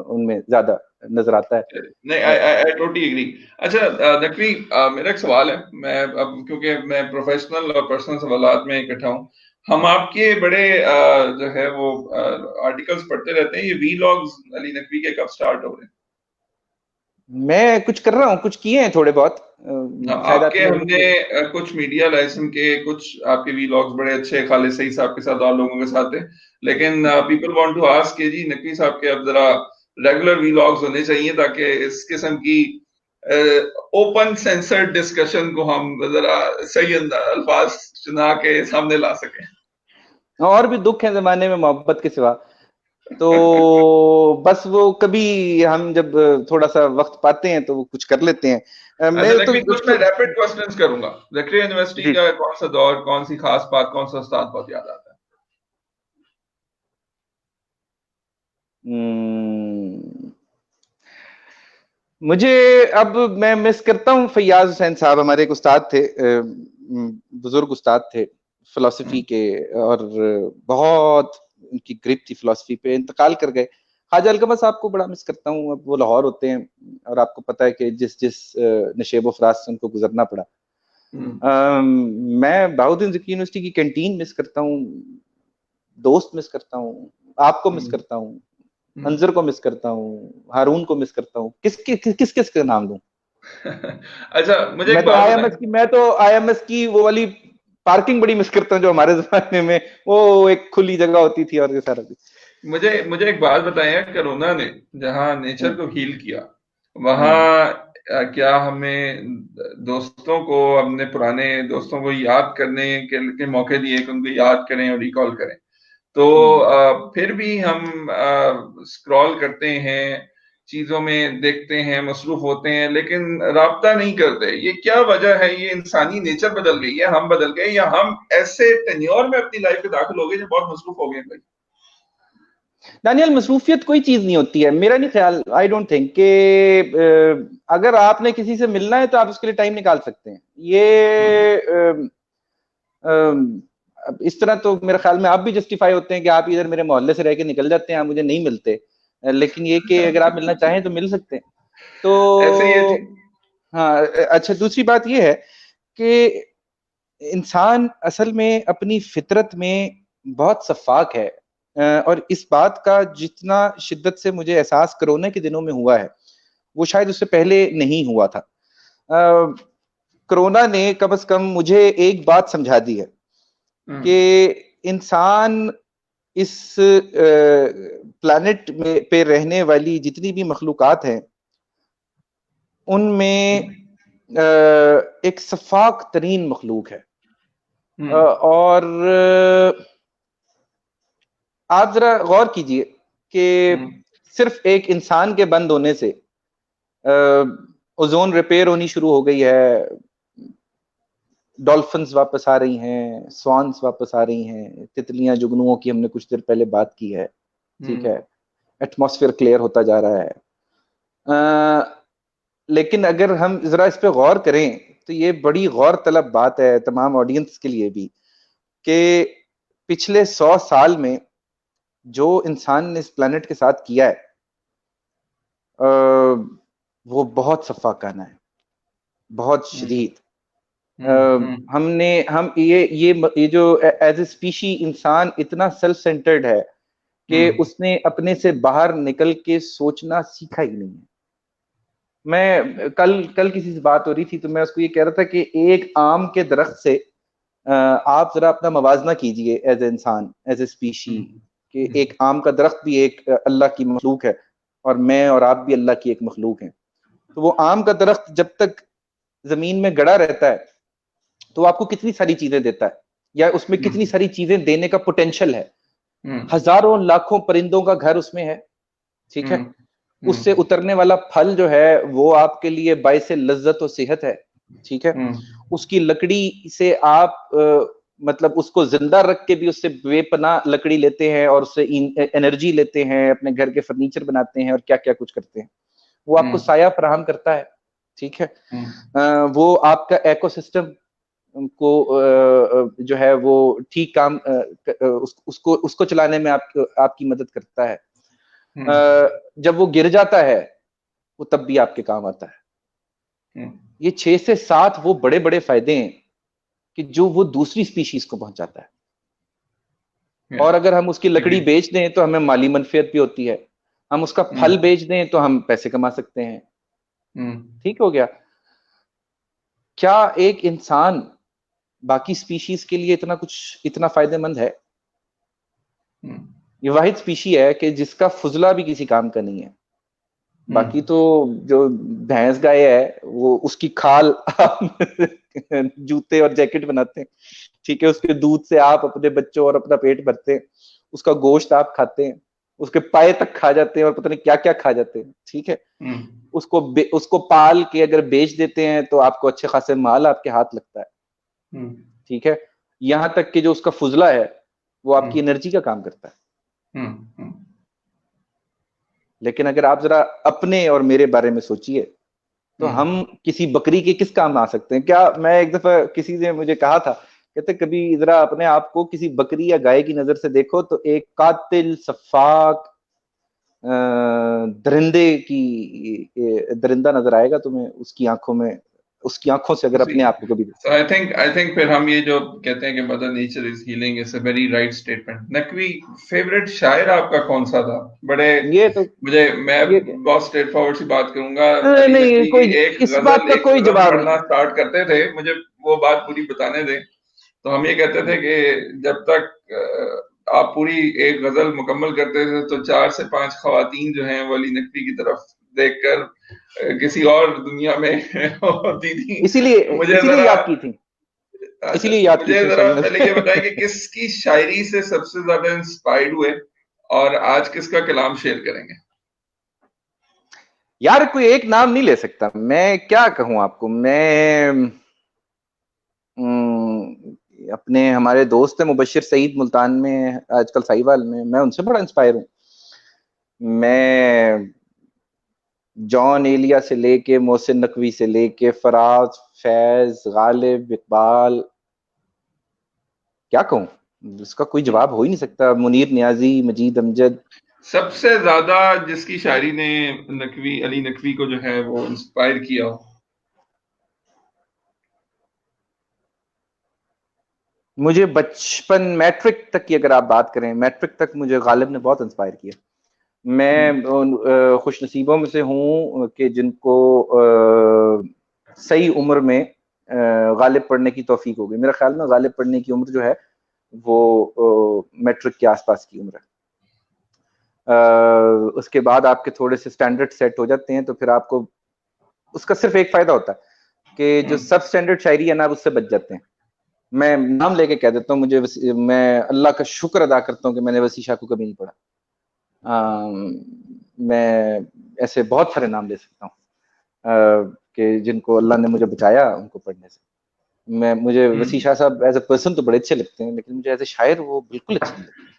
उनमें ज्यादा नजर आता है। नहीं, आई आई टोटली एग्री। अच्छा, नकवी, मेरा एक सवाल है, मैं अब क्योंकि मैं प्रोफेशनल और पर्सनल सवालात में इकट्ठा हूँ, हम आपके बड़े जो है वो आर्टिकल्स पढ़ते रहते हैं, ये वीलॉग्स अली नकवी के कब स्टार्ट हो रहे मैं कुछ कर रहा हूँ, कुछ किए हैं थोड़े बहुत, हैं? शायद आपके आपने देखे हमने भी हो। कुछ मीडिया लाइसेंस के कुछ आपके वीलॉग्स बड़े अच्छे, खालिद सईद साहब के साथ और लोगों के साथ थे, लेकिन पीपल वांट टू आस्क के जी नकवी साहब के अब जरा रेगुलर वीलॉग्स होने चाहिए ताकि इस किस्म की ओपन सेंसर्ड डिस्कशन को हम जरा सही अल्फाज चुना के सामने ला सकें। और भी दुख है जमाने में मोहब्बत के सिवा। तो बस वो कभी हम जब थोड़ा सा वक्त पाते हैं तो वो कुछ कर लेते हैं। अच्छा मैं तो नकवी, कुछ मैं रैपिड क्वेश्चंस करूंगा। जकरिया यूनिवर्सिटी जी। का कौन सा दौर, कौन सी खास बात, कौन सा उस्ताद बहुत याद आता है? हम्म, मुझे अब मैं मिस करता हूँ फैयाज हुसैन साहब, हमारे एक उस्ताद थे, बुजुर्ग उस्ताद थे फिलोसफी हम्म। के, और बहुत उनकी ग्रिप थी फिलोसफी पे, इंतकाल कर गए। ख्वाजा अलकमा साहब को बड़ा मिस करता हूँ। अब वो लाहौर होते हैं और आपको पता है कि जिस जिस नशेबो फराज से उनको गुजरना पड़ा। हम्म। मैं बहाउद्दीन ज़िकी यूनिवर्सिटी की कैंटीन मिस करता हूँ, दोस्त मिस करता हूँ, आपको मिस हम्म। करता हूँ, हम्म। अंजर को मिस करता हूँ, हारून को मिस करता हूँ। किस का नाम दूं? अच्छा, मुझे एक बात बताएं। मैं तो आईएमएस की वो वाली पार्किंग बड़ी मिस करता हूँ जो हमारे जमाने में वो एक खुली जगह होती थी और ये सारा कुछ। मुझे मुझे एक बात बताएं, कोरोना ने जहां नेचर हम्म, को हील किया, वहाँ क्या हमें दोस्तों को, अपने पुराने दोस्तों को याद करने के मौके दिए कि उनको याद करें और रिकॉल करें। तो फिर भी हम स्क्रॉल करते हैं, चीजों में देखते हैं, मसरूफ होते हैं, लेकिन राब्ता नहीं करते। ये क्या वजह है? ये इंसानी नेचर बदल गई है, हम बदल गए, या हम ऐसे टेन्योर में अपनी लाइफ में दाखिल हो गए जो बहुत मसरूफ हो गए भाई? दानियल, मसरूफियत कोई चीज नहीं होती है, मेरा नहीं ख्याल। आई डोंट थिंक कि अगर आपने किसी से मिलना है तो आप उसके लिए टाइम निकाल सकते हैं। ये इस तरह तो मेरे ख्याल में आप भी जस्टिफाई होते हैं कि आप इधर मेरे मोहल्ले से रह के निकल जाते हैं, आप मुझे नहीं मिलते। लेकिन ये कि अगर आप मिलना चाहें तो मिल सकते हैं। ऐसे ये तो हाँ, अच्छा, दूसरी बात ये है कि इंसान असल में अपनी फितरत में बहुत शफ़ाक है। और इस बात का जितना शिद्दत से मुझे एहसास कोरोना के दिनों में हुआ है, वो शायद उससे पहले नहीं हुआ था। कोरोना ने कम से कम मुझे एक बात समझा दी है कि इंसान इस प्लैनेट में पे रहने वाली जितनी भी मखलूक़ात हैं, उनमें एक शफ़ाक तरीन मखलूक है। और आप जरा गौर कीजिए कि सिर्फ एक इंसान के बंद होने से ओजोन रिपेयर होनी शुरू हो गई है, डॉल्फिन्स वापस आ रही हैं, स्वान्स वापस आ रही हैं, तितलियां जुगनुओं की हमने कुछ देर पहले बात की है, ठीक है, एटमॉस्फेयर क्लियर होता जा रहा है। लेकिन अगर हम जरा इस पे गौर करें तो ये बड़ी गौर तलब बात है तमाम ऑडियंस के लिए भी कि पिछले 100 साल में जो इंसान ने इस प्लेनेट के साथ किया है वो बहुत सफाकाना है, बहुत शदीद। हम ये जो एज ए स्पीशी इंसान इतना सेल्फ सेंटर्ड है कि उसने अपने से बाहर निकल के सोचना सीखा ही नहीं है। मैं कल किसी से बात हो रही थी तो मैं उसको ये कह रहा था कि एक आम के दरख्त से आप जरा अपना मवाजना कीजिए एज ए इंसान, एज ए स्पीशी, कि एक आम का दरख्त भी एक अल्लाह की मखलूक है और मैं और आप भी अल्लाह की एक मखलूक हैं। तो वो आम का दरख्त जब तक जमीन में गड़ा रहता है तो आपको कितनी सारी चीजें देता है, या उसमें कितनी सारी चीजें देने का पोटेंशियल है। हजारों लाखों परिंदों का घर उसमें है, ठीक है। उससे उतरने वाला फल जो है वो आपके लिए बाइसे लज्जत और सेहत है, ठीक है। उसकी लकड़ी से आप मतलब उसको जिंदा रख के भी उससे बेपनाह लकड़ी लेते हैं और उससे एनर्जी लेते हैं, अपने घर के फर्नीचर बनाते हैं और क्या क्या कुछ करते हैं। वो आपको साया फराहम करता है, ठीक है। वो आपका इकोसिस्टम को जो है वो ठीक काम उसको चलाने में आपकी मदद करता है। जब वो गिर जाता है वो तब भी आपके काम आता है। ये 6 से 7 वो बड़े बड़े फायदे हैं कि जो वो दूसरी स्पीशीज को पहुंचाता है। और अगर हम उसकी लकड़ी बेच दें तो हमें माली मनफियत भी होती है, हम उसका फल बेच दें तो हम पैसे कमा सकते हैं। ठीक हो गया। क्या एक इंसान बाकी स्पीशीज के लिए इतना फायदेमंद है? ये वाहिद स्पीशी है कि जिसका फुजला भी किसी काम का नहीं है। बाकी तो जो भैंस गाय है वो उसकी खाल जूते और जैकेट बनाते हैं, ठीक है। उसके दूध से आप अपने बच्चों और अपना पेट भरते हैं, उसका गोश्त आप खाते हैं, उसके पाए तक खा जाते हैं और पता नहीं क्या क्या खा जाते हैं, ठीक है। उसको पाल के अगर बेच देते हैं तो आपको अच्छे खासे माल आपके हाथ लगता है, ठीक है। यहां तक कि जो उसका फुजला है वो आपकी एनर्जी का काम करता है। लेकिन अगर आप जरा अपने और मेरे बारे में सोचिए तो हम किसी बकरी के किस काम आ सकते हैं? क्या मैं एक दफा किसी ने मुझे कहा था, कहते कभी जरा अपने आप को किसी बकरी या गाय की नजर से देखो तो एक कातिल सफाक दरिंदा नजर आएगा तुम्हें, उसकी आंखों से अगर अपने आप को कभी So I think फिर हम ये जो कहते हैं कि mother nature is healing is a very right statement. Naqvi, favourite शायर आपका कौन सा था? मैं बहुत स्ट्रेट फॉरवर्ड सी बात करूंगा। अली नकवी की एक गजल पढ़ना स्टार्ट करते थे, मुझे वो बात पूरी बताने दें। तो हम ये कहते थे कि जब तक आप पूरी एक गजल मुकम्मल करते थे तो 4 से 5 खवातीन जो हैं वो अली नकवी की तरफ देखकर किसी और दुनिया में होती थी। इसीलिए तो मुझे इसीलिए जरा, याद की थी, अच्छा, इसीलिए तो याद की मुझे थी जरा शायद पहले ये बताएं कि मैं। किसकी शायरी से सबसे ज्यादा इंस्पायर्ड हुए और आज किसका कलाम शेयर करेंगे? यार कोई एक नाम नहीं ले सकता, मैं क्या कहूं आपको। मैं अपने हमारे दोस्त है मुबशिर सईद, मुल्तान में आजकल साहिवाल में, मैं उनसे बड़ा इंस्पायर हूँ। मैं जॉन एलिया से लेके मोहसिन नकवी से लेके फराज, फैज, गालिब, इकबाल, क्या कहूँ, इसका कोई जवाब हो ही नहीं सकता। मुनीर नियाजी, मजीद अमजद। सबसे ज्यादा जिसकी शायरी ने नकवी, अली नकवी को जो है वो इंस्पायर किया हो? मुझे बचपन मैट्रिक तक की अगर आप बात करें, मैट्रिक तक मुझे गालिब ने बहुत इंस्पायर किया। मैं हम्म, खुश नसीबों में से हूँ कि जिनको सही उम्र में गालिब पढ़ने की तौफीक हो गई। मेरा ख्याल में गालिब पढ़ने की उम्र जो है वो मैट्रिक के आसपास की उम्र है। उसके बाद आपके थोड़े से स्टैंडर्ड सेट हो जाते हैं, तो फिर आपको उसका सिर्फ एक फायदा होता है कि जो हम्म। सब स्टैंडर्ड शायरी है ना, उससे बच जाते हैं। मैं नाम लेके कह देता हूँ, मैं अल्लाह का शुक्र अदा करता हूँ कि मैंने वसी शाह को कभी नहीं पढ़ा। मैं ऐसे बहुत सारे नाम ले सकता हूँ कि जिनको अल्लाह ने मुझे बचाया उनको पढ़ने से। मुझे वसी हम्म। शाह साहब एज अ पर्सन तो बड़े अच्छे लगते हैं, लेकिन मुझे एज ए शायर वो बिल्कुल अच्छे नहीं लगते।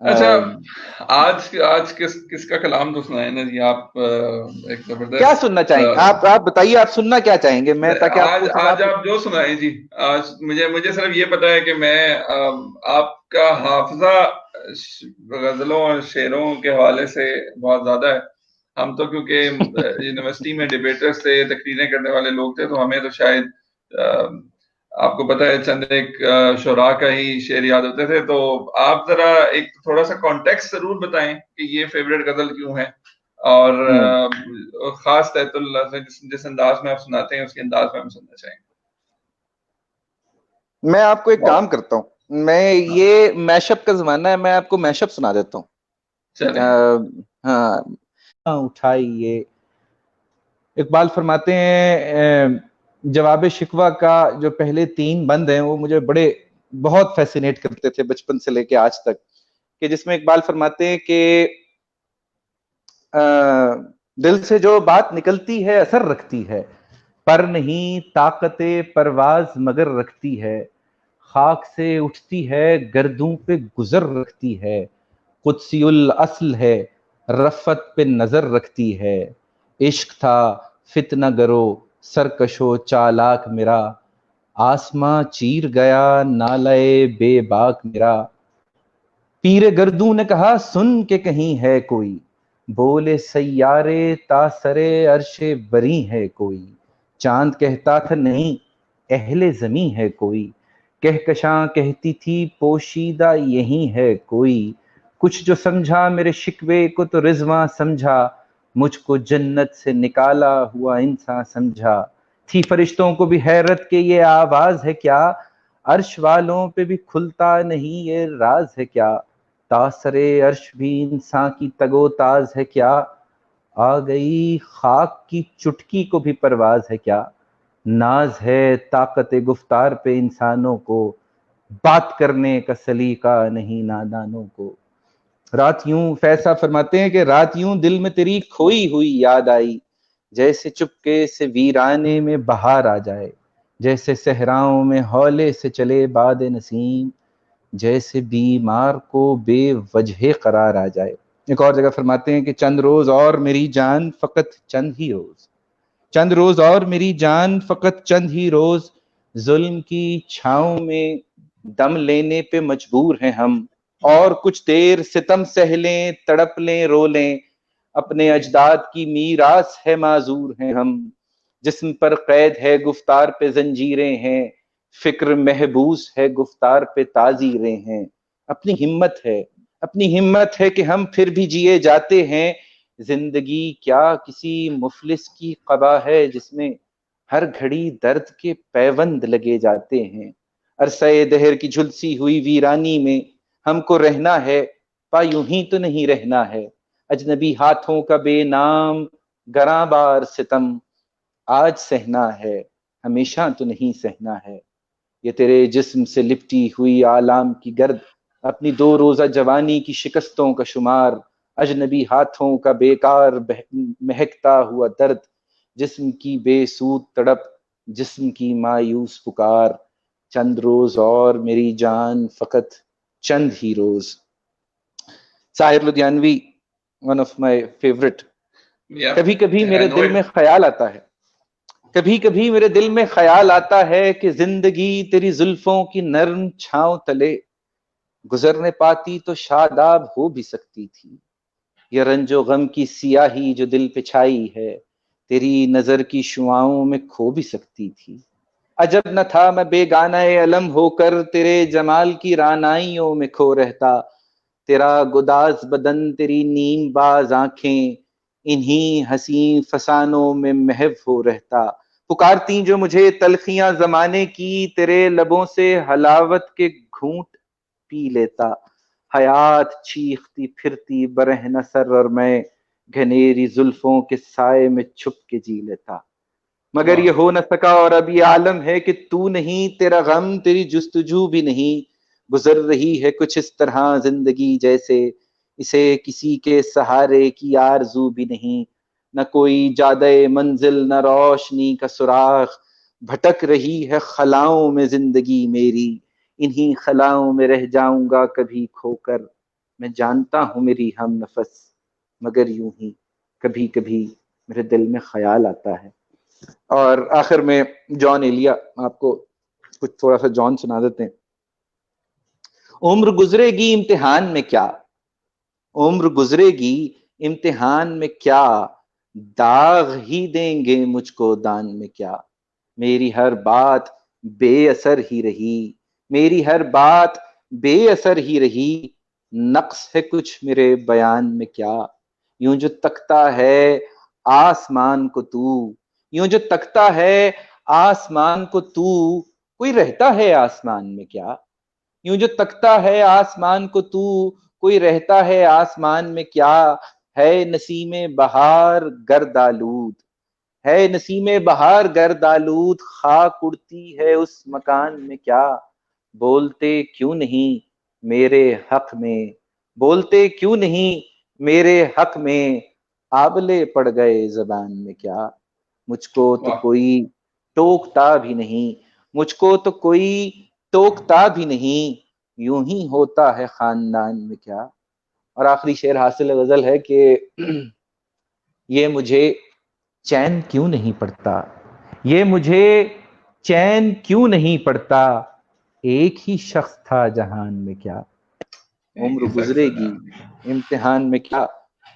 अच्छा, अ, आज आज किसका कलाम तो सुनाए ना जी आप, एक क्या जबरदस्त। सुनना चाहेंगे आप बताइए, आप सुनना क्या चाहेंगे, मैं ताकि आज आपको उस हिसाब आज से। आप जो सुनाए जी। आज मुझे मुझे सिर्फ ये पता है कि मैं आपका हाफजा गजलों और शेरों के हवाले से बहुत ज्यादा है। हम तो क्योंकि यूनिवर्सिटी में डिबेटर्स थे, तकरीरें करने वाले लोग थे, तो हमें तो शायद आपको पता है चंद एक शुरा का ही शेर याद होते थे। तो आप जरा एक थोड़ा सा कॉन्टेक्स्ट जरूर बताएं कि ये फेवरेट गजल क्यों है, और हम्म खास तहतुल्लाह से जिस अंदाज में आप सुनाते हैं उसके अंदाज में हम सुनना चाहेंगे। मैं आपको एक काम बहुत। करता हूँ, मैं हाँ, ये मैशअप का जमाना है, मैं आपको मैशअप सुना देता हूँ। चलें। हाँ उठाइए। इकबाल फरमाते हैं जवाब शिकवा का जो पहले 3 बंद हैं वो मुझे बड़े बहुत फैसिनेट करते थे बचपन से लेके आज तक, कि जिसमें इकबाल फरमाते हैं कि दिल से जो बात निकलती है असर रखती है, पर नहीं ताकते परवाज मगर रखती है, खाक से उठती है गर्दों पे गुजर रखती है, कुदसियुल असल है रफ़त पे नजर रखती है, इश्क था फितना गरो सरकशो चालाक मेरा, आसमां चीर गया नालए बेबाक मेरा, पीरे गर्दू ने कहा सुन के कहीं है कोई, बोले सैयारे तासरे अरशे बरी है कोई, चांद कहता था नहीं अहले जमी है कोई, कहकशां कहती थी पोशीदा यही है कोई, कुछ जो समझा मेरे शिकवे को तो रिजवां समझा, मुझको जन्नत से निकाला हुआ इंसान समझा, थी फरिश्तों को भी हैरत के ये आवाज है क्या, अर्श वालों पे भी खुलता नहीं ये राज है क्या, तासरे अर्श भी इंसान की तगोताज है क्या, आ गई खाक की चुटकी को भी परवाज है क्या, नाज है ताकत गुफ्तार पे इंसानों को, बात करने का सलीका नहीं नादानों को, रात यूं फैसा फरमाते हैं कि रात यूं दिल में तेरी खोई हुई याद आई, जैसे चुपके से वीराने में बहार आ जाए, जैसे सहराओं में हौले से चले बाद नसीम, जैसे बीमार को बेवजह करार आ जाए। एक और जगह फरमाते हैं कि चंद रोज और मेरी जान फकत चंद ही रोज, चंद रोज और मेरी जान फकत चंद ही रोज, जुल्म की छांव में दम लेने पे मजबूर हैं हम, और कुछ देर सितम सह लें तड़प लें रो लें, अपने अजदाद की मीरास है माजूर हैं हम, जिस्म पर कैद है गुफ्तार पे जंजीरें हैं, फिक्र महबूस है गुफ्तार पे ताजीरें हैं, अपनी हिम्मत है, अपनी हिम्मत है कि हम फिर भी जिए जाते हैं, जिंदगी क्या किसी मुफलिस की कबा है जिसमें हर घड़ी दर्द के पैबंद लगे जाते हैं, अरसे दहर की झुलसी हुई वीरानी में हमको रहना है, पा यूं ही तो नहीं रहना है, अजनबी हाथों का बेनाम गरां बार सितम आज सहना है, हमेशा तो नहीं सहना है। ये तेरे जिस्म से लिपटी हुई आलाम की गर्द, अपनी 2 रोजा जवानी की शिकस्तों का शुमार, अजनबी हाथों का बेकार महकता हुआ दर्द, जिस्म की बेसूद तड़प, जिस्म की मायूस पुकार, चंद रोज और मेरी जान, फकत चंद ही रोज। Sahir Ludhianvi, one of my favourite. कभी कभी I मेरे know दिल it. में ख्याल आता है, कभी कभी मेरे दिल में ख्याल आता है कि जिंदगी तेरी जुल्फों की नर्म छांव तले गुजरने पाती तो शादाब हो भी सकती थी। यह रंजो गम की सियाही जो दिल पे छाई है, तेरी नजर की शुआओं में खो भी सकती थी। अजब न था मैं बेगाना अलम होकर तेरे जमाल की रानाइयों में खो रहता। तेरा गुदाज बदन, तेरी नीम बाज आंखें, इन्हीं हसी फसानों में महव हो रहता। पुकारती जो मुझे तलखियां जमाने की, तेरे लबों से हलावत के घूंट पी लेता। हयात चीखती फिरती बरहना सर, और मैं घनेरी जुल्फों के साए में छुप के जी लेता। मगर ये वाह, हो न सका, और अब ये आलम है कि तू नहीं, तेरा गम, तेरी जुस्तजू भी नहीं। गुजर रही है कुछ इस तरह जिंदगी जैसे इसे किसी के सहारे की आरजू भी नहीं। न कोई जादे मंजिल, न रोशनी का सुराग, भटक रही है खलाओं में जिंदगी मेरी। इन्हीं खलाओं में रह जाऊंगा कभी खोकर, मैं जानता हूं मेरी हम नफस, मगर यूं ही कभी कभी मेरे दिल में ख्याल आता है। और आखिर में जॉन एलिया, आपको कुछ थोड़ा सा जॉन सुना देते हैं। उम्र गुजरेगी इम्तिहान में क्या, उम्र गुजरेगी इम्तिहान में क्या, दाग ही देंगे मुझको दान में क्या। मेरी हर बात बेअसर ही रही, मेरी हर बात बेअसर ही रही। नक्स है कुछ मेरे बयान में क्या। यूं जो तकता है आसमान को तू, यूं जो तकता है आसमान को तू, कोई रहता है आसमान में क्या। यूं जो तकता है आसमान को तू, कोई रहता है आसमान में क्या। है नसीमे बहार गर्दालूद, है नसीमे बहार गर्दालूद, खाक उड़ती है उस मकान में क्या। बोलते क्यों नहीं मेरे हक में, बोलते क्यों नहीं मेरे हक में, आबले पड़ गए जबान में क्या। मुझको तो वाह। कोई टोकता भी नहीं, मुझको तो कोई टोकता भी नहीं, यूं ही होता है खानदान में क्या। और आखिरी शेर हासिल गजल है कि ये मुझे चैन क्यों नहीं पड़ता, ये मुझे चैन क्यों नहीं पड़ता, एक ही शख्स था जहान में क्या। एक उम्र ही शख्स है गुजरेगी ना। इम्तिहान में क्या,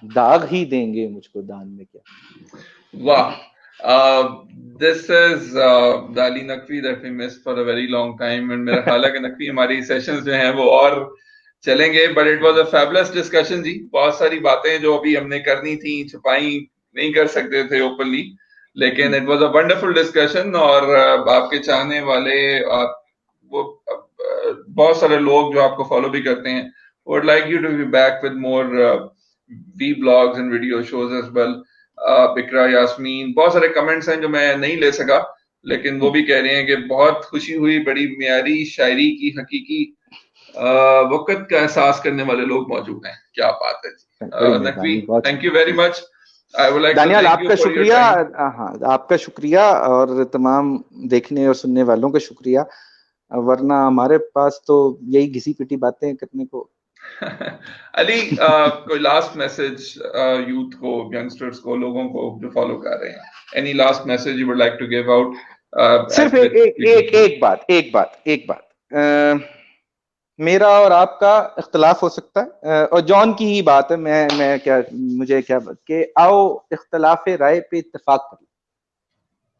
दाग ही देंगे मुझको दान में क्या। Wow. This is the Ali Naqvi that we missed for a very long time and मेरा ख्याल है कि नकवी हमारी सेशंस जो हैं वो और चलेंगे, but it was a fabulous discussion जी। बहुत सारी बातें जो अभी हमने करनी थी छुपाई नहीं कर सकते थे ओपनली, लेकिन it was a wonderful discussion. और आपके चाहने वाले वो बहुत सारे लोग जो आपको फॉलो भी करते हैं, would like you to be back with more V blogs and video shows as well. बिकरा, यास्मीन, बहुत सारे कमेंट्स हैं जो मैं नहीं ले सका, लेकिन वो भी कह रहे हैं कि बहुत खुशी हुई, बड़ी म्यारी शायरी की हकीकी वक़्त का एहसास करने वाले लोग मौजूद हैं। क्या बात है बड़ी जी। नकवी, मेहरबानी, बहुत थैंक यू शुक्रिया। Very much. I would like to Daniyal, thank you आपका फॉर योर शुक्रिया। टाइम। हाँ, आपका शुक्रिया और तमाम देखने और सुनने वालों का शुक्रिया, वरना हमारे पास तो यही घिसी पिटी बातें करने को। अली, कोई लास्ट मैसेज यूथ को, यंगस्टर्स को, लोगों को जो फॉलो कर रहे हैं, any last message you would like to give out सिर्फ एज एक वी एक एक कंक्लूड? एक बात मेरा और आपका इख्तलाफ हो सकता है, और जॉन की ही बात है, मैं क्या, मुझे क्या कि आओ इख्तलाफ राय पे इत्तेफाक कर,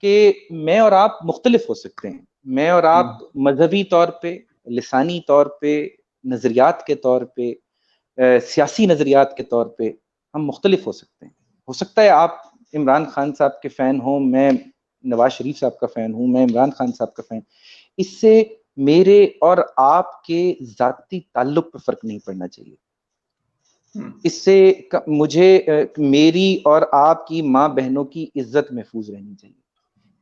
कि मैं और आप मुख्तलिफ हो सकते हैं। मैं और आप मजहबी तौर पे, लिसानी तौर पे, नजरियात के तौर पे, सियासी नजरियात के तौर पे हम मुख्तलिफ हो सकते हैं। हो सकता है आप इमरान खान साहब के फैन हो, मैं नवाज शरीफ साहब का फैन हूं, मैं इमरान खान साहब का फैन। इससे मेरे और आपके जाती ताल्लुक पर फर्क नहीं पड़ना चाहिए। इससे मुझे मेरी और आपकी माँ बहनों की इज्जत महफूज रहनी चाहिए।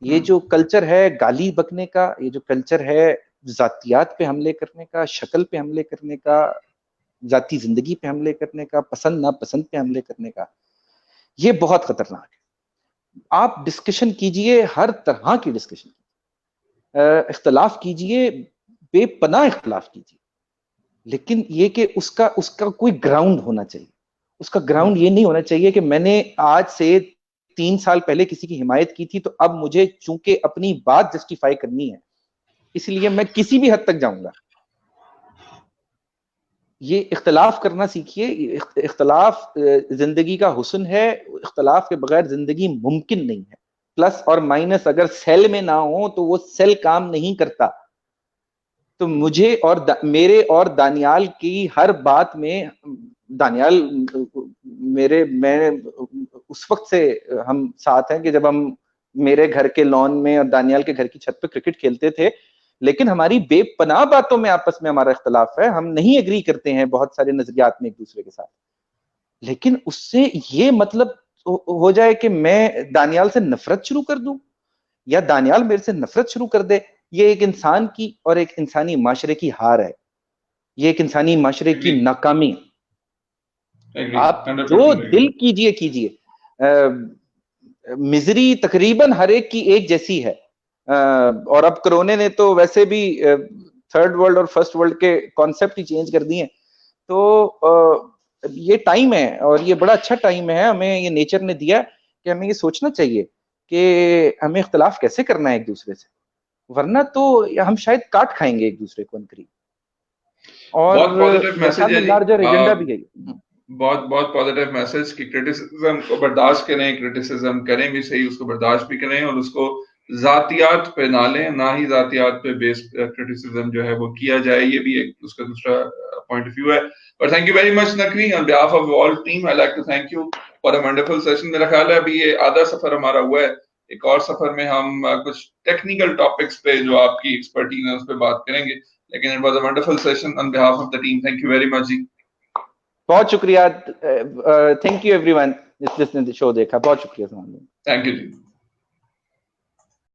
ये जो कल्चर है गाली बकने का, ये जो कल्चर है जातियात पे हमले करने का, शक्ल पे हमले करने का, जाती जिंदगी पे हमले करने का, पसंद नापसंद पे हमले करने का, ये बहुत खतरनाक है। आप डिस्कशन कीजिए, हर तरह की डिस्कशन, इख्तलाफ कीजिए, बेपनाह इख्तलाफ कीजिए, लेकिन ये कि उसका उसका कोई ग्राउंड होना चाहिए। उसका ग्राउंड ये नहीं होना चाहिए कि मैंने आज से 3 साल पहले किसी की हिमायत की थी, तो अब मुझे चूंकि अपनी बात जस्टिफाई करनी है इसलिए मैं किसी भी हद तक जाऊंगा। ये इख्तलाफ करना सीखिए। इख्तलाफ जिंदगी का हुस्न है। इख्तलाफ के बगैर जिंदगी मुमकिन नहीं है। प्लस और माइनस अगर सेल में ना हो तो वो सेल काम नहीं करता। तो मुझे और मेरे और दानियाल की हर बात में, दानियाल मैं उस वक्त से हम साथ हैं कि जब हम मेरे घर के लॉन में और दानियाल के घर की छत पे क्रिकेट खेलते थे, लेकिन हमारी बेपनाह बातों में आपस में हमारा इख्तलाफ है। हम नहीं एग्री करते हैं बहुत सारे नजरियात में एक दूसरे के साथ, लेकिन उससे ये मतलब हो जाए कि मैं दानियाल से नफरत शुरू कर दूं या दानियाल मेरे से नफरत शुरू कर दे। ये एक इंसान की और एक इंसानी माशरे की हार है। ये एक इंसानी माशरे की नाकामी। आप जो दिल कीजिए कीजिए, मिजरी तकरीबन हर एक की एक जैसी है। और अब कोरोना ने तो वैसे भी थर्ड वर्ल्ड और फर्स्ट वर्ल्ड के कॉन्सेप्ट ही चेंज कर दिए। तो ये टाइम है और ये बड़ा अच्छा टाइम है। हमें ये नेचर ने दिया कि हमें ये सोचना चाहिए कि हमें इख्तलाफ कैसे करना है एक दूसरे से, वरना तो हम शायद काट खाएंगे एक दूसरे को अनकरीब। और बहुत पॉजिटिव मैसेज है जी। लार्जर एजेंडा भी है। बहुत बहुत पॉजिटिव मैसेज कि क्रिटिसिज्म को बर्दाश्त करें, क्रिटिसिज्म करें भी सही, उसको बर्दाश्त भी करें और उसको जातियात पे ना लें, ना ही जातियात पे बेस्ड क्रिटिसिज्म जो है वो किया जाए। ये भी एक उसका दूसरा पॉइंट ऑफ व्यू है। और thank you very much Naqvi, on behalf of all team I like to thank you for a wonderful session. मेरा ख्याल है अभी ये आधा सफर हमारा हुआ है, एक और सफर में हम कुछ टेक्निकल टॉपिक्स पे जो आपकी एक्सपर्टीज है उस पर बात करेंगे। लेकिन it was a wonderful session on behalf of the team. Thank you very much जी। बहुत शुक्रिया। थैंक यू एवरीवन जिसने शो देखा। बहुत शुक्रिया। Thank you ji.